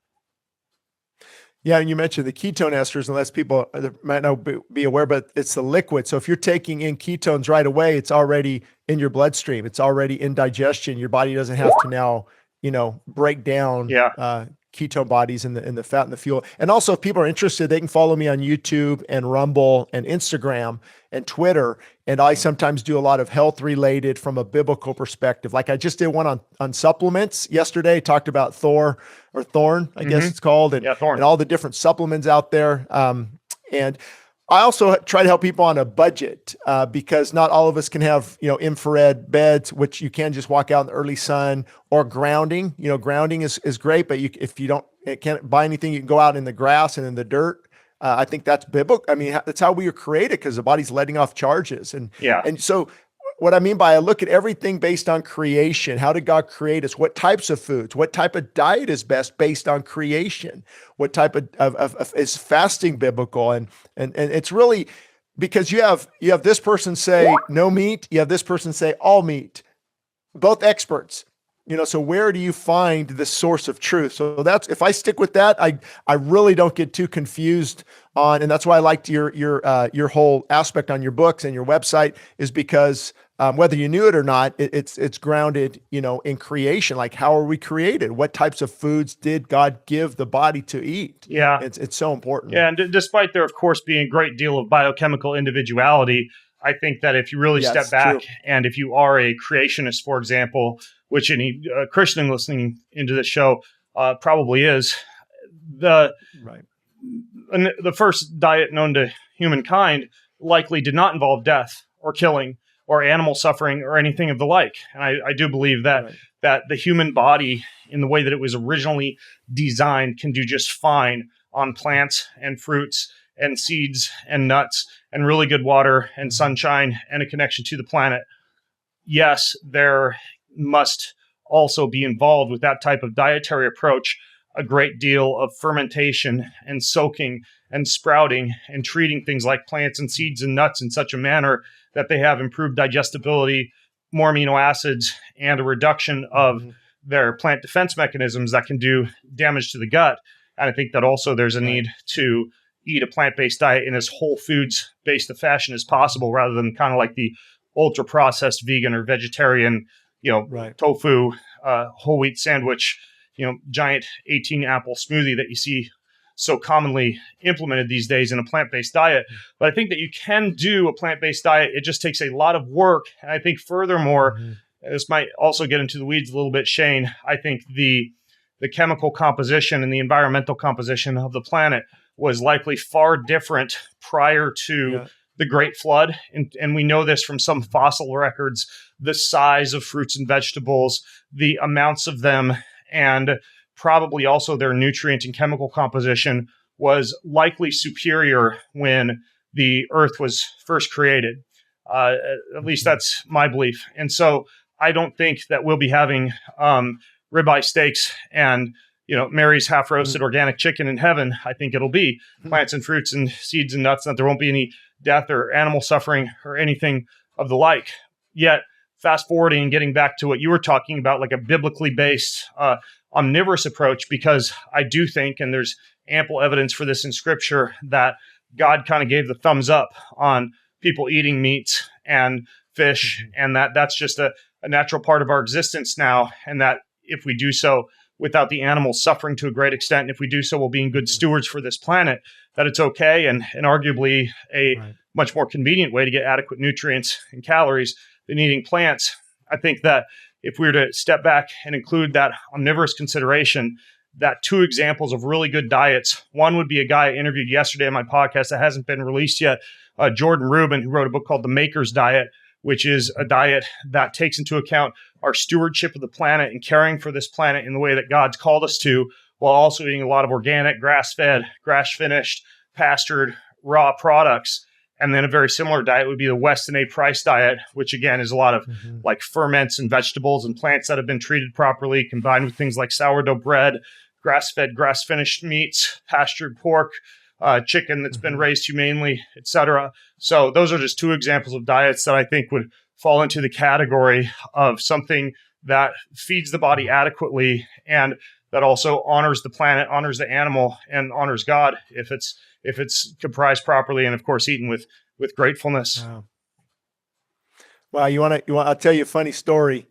Yeah, and you mentioned the ketone esters, unless people might not be aware, but it's the liquid. So if you're taking in ketones right away, it's already in your bloodstream. It's already in digestion. Your body doesn't have to now, break down ketone bodies in the fat and the fuel. And also, if people are interested, they can follow me on YouTube and Rumble and Instagram and Twitter. And I sometimes do a lot of health related from a biblical perspective. Like I just did one on supplements yesterday, talked about Thorn, I guess it's called, and all the different supplements out there. And I also try to help people on a budget because not all of us can have, infrared beds, which you can just walk out in the early sun, or grounding. Grounding is great, but if you can't buy anything, you can go out in the grass and in the dirt. I think that's biblical. I mean, that's how we were created, because the body's letting off charges. And so what I mean by, I look at everything based on creation. How did God create us? What types of foods? What type of diet is best based on creation? What type of is fasting biblical? And it's really because you have this person say no meat, you have this person say all meat, both experts. So where do you find the source of truth? So that's, if I stick with that, I really don't get too confused on, and that's why I liked your whole aspect on your books and your website, is because whether you knew it or not, it's grounded, in creation. Like, how are we created? What types of foods did God give the body to eat? Yeah. It's so important. Yeah. And despite there, of course, being a great deal of biochemical individuality, I think that if you really step back, and if you are a creationist, for example, which any Christian listening into this show probably is, the first diet known to humankind likely did not involve death or killing or animal suffering or anything of the like. And I do believe that the human body, in the way that it was originally designed, can do just fine on plants and fruits and seeds and nuts and really good water and sunshine and a connection to the planet. Yes, there must also be involved with that type of dietary approach a great deal of fermentation and soaking and sprouting and treating things like plants and seeds and nuts in such a manner that they have improved digestibility, more amino acids, and a reduction of their plant defense mechanisms that can do damage to the gut. And I think that also there's a need to eat a plant-based diet in as whole foods-based a fashion as possible, rather than kind of like the ultra-processed vegan or vegetarian, tofu, whole wheat sandwich, giant 18-apple smoothie that you see so commonly implemented these days in a plant-based diet. But I think that you can do a plant-based diet. It just takes a lot of work. And I think furthermore, this might also get into the weeds a little bit, Shane, I think the chemical composition and the environmental composition of the planet was likely far different prior to the Great Flood. And we know this from some fossil records, the size of fruits and vegetables, the amounts of them, and probably also their nutrient and chemical composition was likely superior when the earth was first created. At least that's my belief. And so I don't think that we'll be having ribeye steaks and Mary's half roasted organic chicken in heaven. I think it'll be plants and fruits and seeds and nuts, that there won't be any death or animal suffering or anything of the like. Yet, fast forwarding and getting back to what you were talking about, like a biblically based omnivorous approach, because I do think, and there's ample evidence for this in scripture, that God kind of gave the thumbs up on people eating meat and fish, and that's just a natural part of our existence now, and that if we do so without the animals suffering to a great extent, and if we do so while being good stewards for this planet, that it's okay, and arguably a much more convenient way to get adequate nutrients and calories than eating plants. I think that if we were to step back and include that omnivorous consideration, that two examples of really good diets, one would be a guy I interviewed yesterday on my podcast that hasn't been released yet, Jordan Rubin, who wrote a book called The Maker's Diet, which is a diet that takes into account our stewardship of the planet and caring for this planet in the way that God's called us to, while also eating a lot of organic, grass-fed, grass-finished, pastured, raw products. And then a very similar diet would be the Weston A. Price diet, which again is a lot of like ferments and vegetables and plants that have been treated properly, combined with things like sourdough bread, grass-fed, grass-finished meats, pastured pork, chicken that's been raised humanely, etc. So those are just two examples of diets that I think would fall into the category of something that feeds the body adequately and that also honors the planet, honors the animal, and honors God if it's comprised properly and, of course, eaten with gratefulness. Wow. You want? I'll tell you a funny story.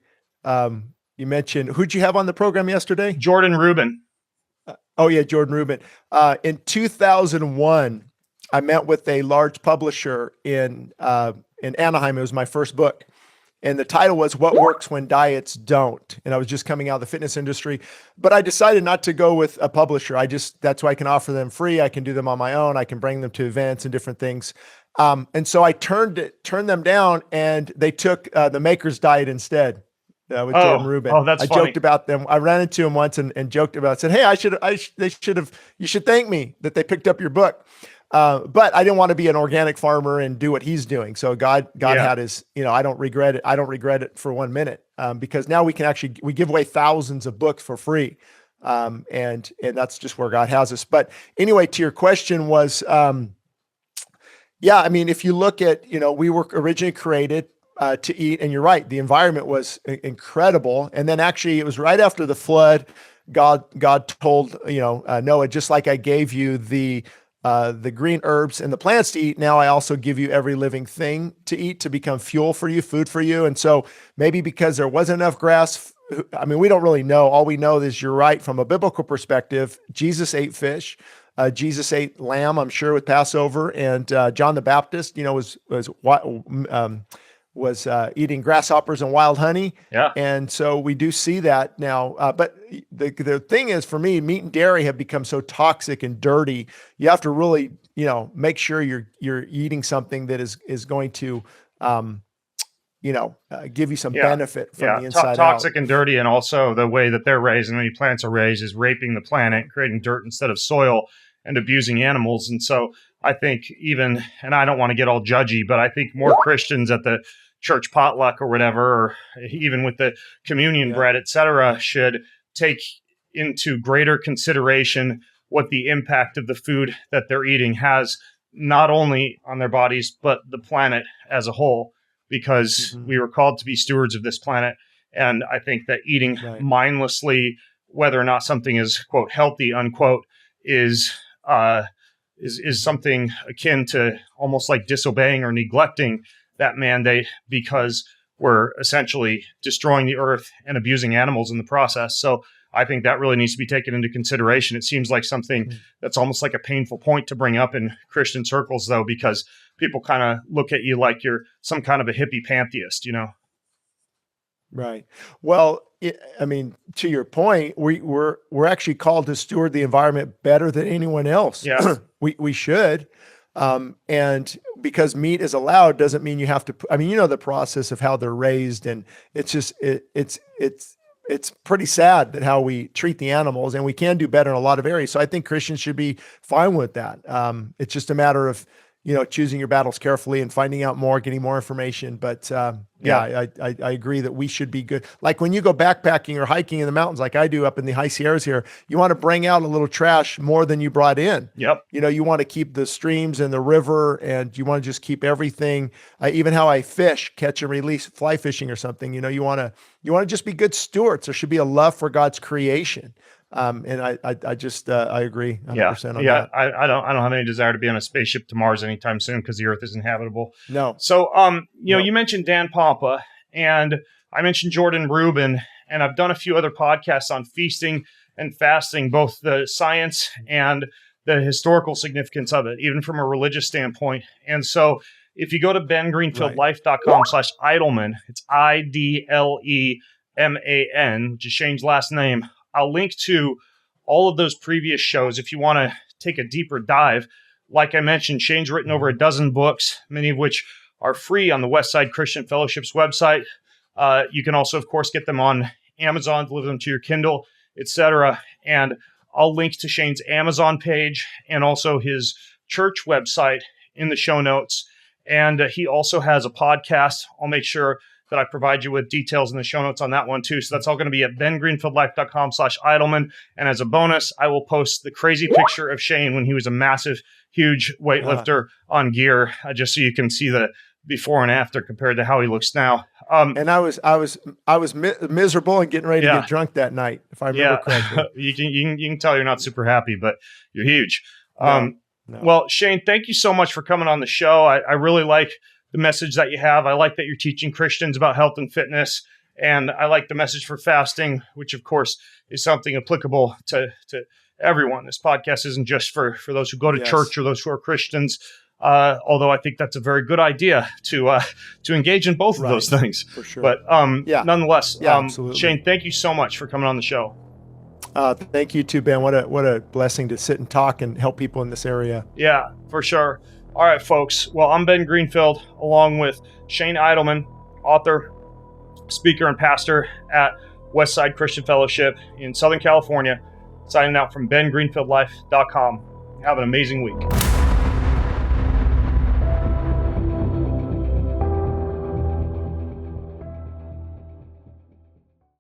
You mentioned, who'd you have on the program yesterday? Jordan Rubin. Jordan Rubin. In 2001, I met with a large publisher in Anaheim. It was my first book. And the title was What Works When Diets Don't. And I was just coming out of the fitness industry, but I decided not to go with a publisher. That's why I can offer them free. I can do them on my own. I can bring them to events and different things. And so I turned them down, and they took the Maker's Diet instead. With Jordan Rubin. Oh, that's funny. Joked about them. I ran into him once and joked about it. Said, "Hey, you should thank me that they picked up your book." But I didn't want to be an organic farmer and do what he's doing. So God had his, I don't regret it. I don't regret it for 1 minute, because now we give away thousands of books for free. And that's just where God has us. But anyway, to your question was, if you look at, we were originally created to eat, and you're right, the environment was incredible. And then actually it was right after the flood, God told, Noah, just like I gave you the green herbs and the plants to eat, now I also give you every living thing to eat to become fuel for you, food for you. And so maybe because there wasn't enough grass, we don't really know. All we know is you're right. From a biblical perspective, Jesus ate fish. Jesus ate lamb, I'm sure, with Passover. And John the Baptist, was eating grasshoppers and wild honey. Yeah. And so we do see that now. But the thing is, for me, meat and dairy have become so toxic and dirty. You have to really, make sure you're eating something that is going to, give you some benefit from the inside out. Toxic and dirty. And also the way that they're raised and many plants are raised is raping the planet, creating dirt instead of soil, and abusing animals. And so I think and I don't want to get all judgy, but I think more Christians at the church potluck or whatever, or even with the communion bread, et cetera, should take into greater consideration what the impact of the food that they're eating has, not only on their bodies, but the planet as a whole, because we were called to be stewards of this planet. And I think that eating mindlessly, whether or not something is, quote, healthy, unquote, is something akin to almost like disobeying or neglecting that mandate, because we're essentially destroying the earth and abusing animals in the process. So I think that really needs to be taken into consideration. It seems like something that's almost like a painful point to bring up in Christian circles, though, because people kind of look at you like you're some kind of a hippie pantheist, Right. Well, to your point, we're actually called to steward the environment better than anyone else. Yeah. We should. And because meat is allowed doesn't mean you have to, the process of how they're raised, and it's just, it's pretty sad that how we treat the animals, and we can do better in a lot of areas. So I think Christians should be fine with that. It's just a matter of, choosing your battles carefully and finding out more, getting more information. But I agree that we should be good. Like when you go backpacking or hiking in the mountains, like I do up in the high Sierras here, you want to bring out a little trash more than you brought in. Yep. You want to keep the streams and the river, and you want to just keep everything. Even how I fish, catch and release, fly fishing or something. You want to just be good stewards. There should be a love for God's creation. And I agree 100% on that. I don't have any desire to be on a spaceship to Mars anytime soon, because the Earth is inhabitable. No. So, you mentioned Dan Papa, and I mentioned Jordan Rubin, and I've done a few other podcasts on feasting and fasting, both the science and the historical significance of it, even from a religious standpoint. And so if you go to bengreenfieldlife.com/Idleman, it's IDLEMAN, which is Shane's last name. I'll link to all of those previous shows if you want to take a deeper dive. Like I mentioned, Shane's written over a dozen books, many of which are free on the Westside Christian Fellowship's website. You can also, of course, get them on Amazon, deliver them to your Kindle, etc. And I'll link to Shane's Amazon page and also his church website in the show notes. And he also has a podcast. I'll make sure that I provide you with details in the show notes on that one too. So that's all going to be at bengreenfieldlife.com/Idleman. And as a bonus, I will post the crazy picture of Shane when he was a massive, huge weightlifter on gear, just so you can see the before and after compared to how he looks now. And I was miserable and getting ready to get drunk that night, if I remember correctly. You can tell you're not super happy, but you're huge. No. Well, Shane, thank you so much for coming on the show. I really like the message that you have. I like that you're teaching Christians about health and fitness. And I like the message for fasting, which of course is something applicable to everyone. This podcast isn't just for those who go to church or those who are Christians. Although I think that's a very good idea to engage in both of those things. For sure. But nonetheless, absolutely. Shane, thank you so much for coming on the show. Thank you too, Ben. What a blessing to sit and talk and help people in this area. Yeah, for sure. All right, folks. Well, I'm Ben Greenfield, along with Shane Idleman, author, speaker, and pastor at Westside Christian Fellowship in Southern California, signing out from bengreenfieldlife.com. Have an amazing week.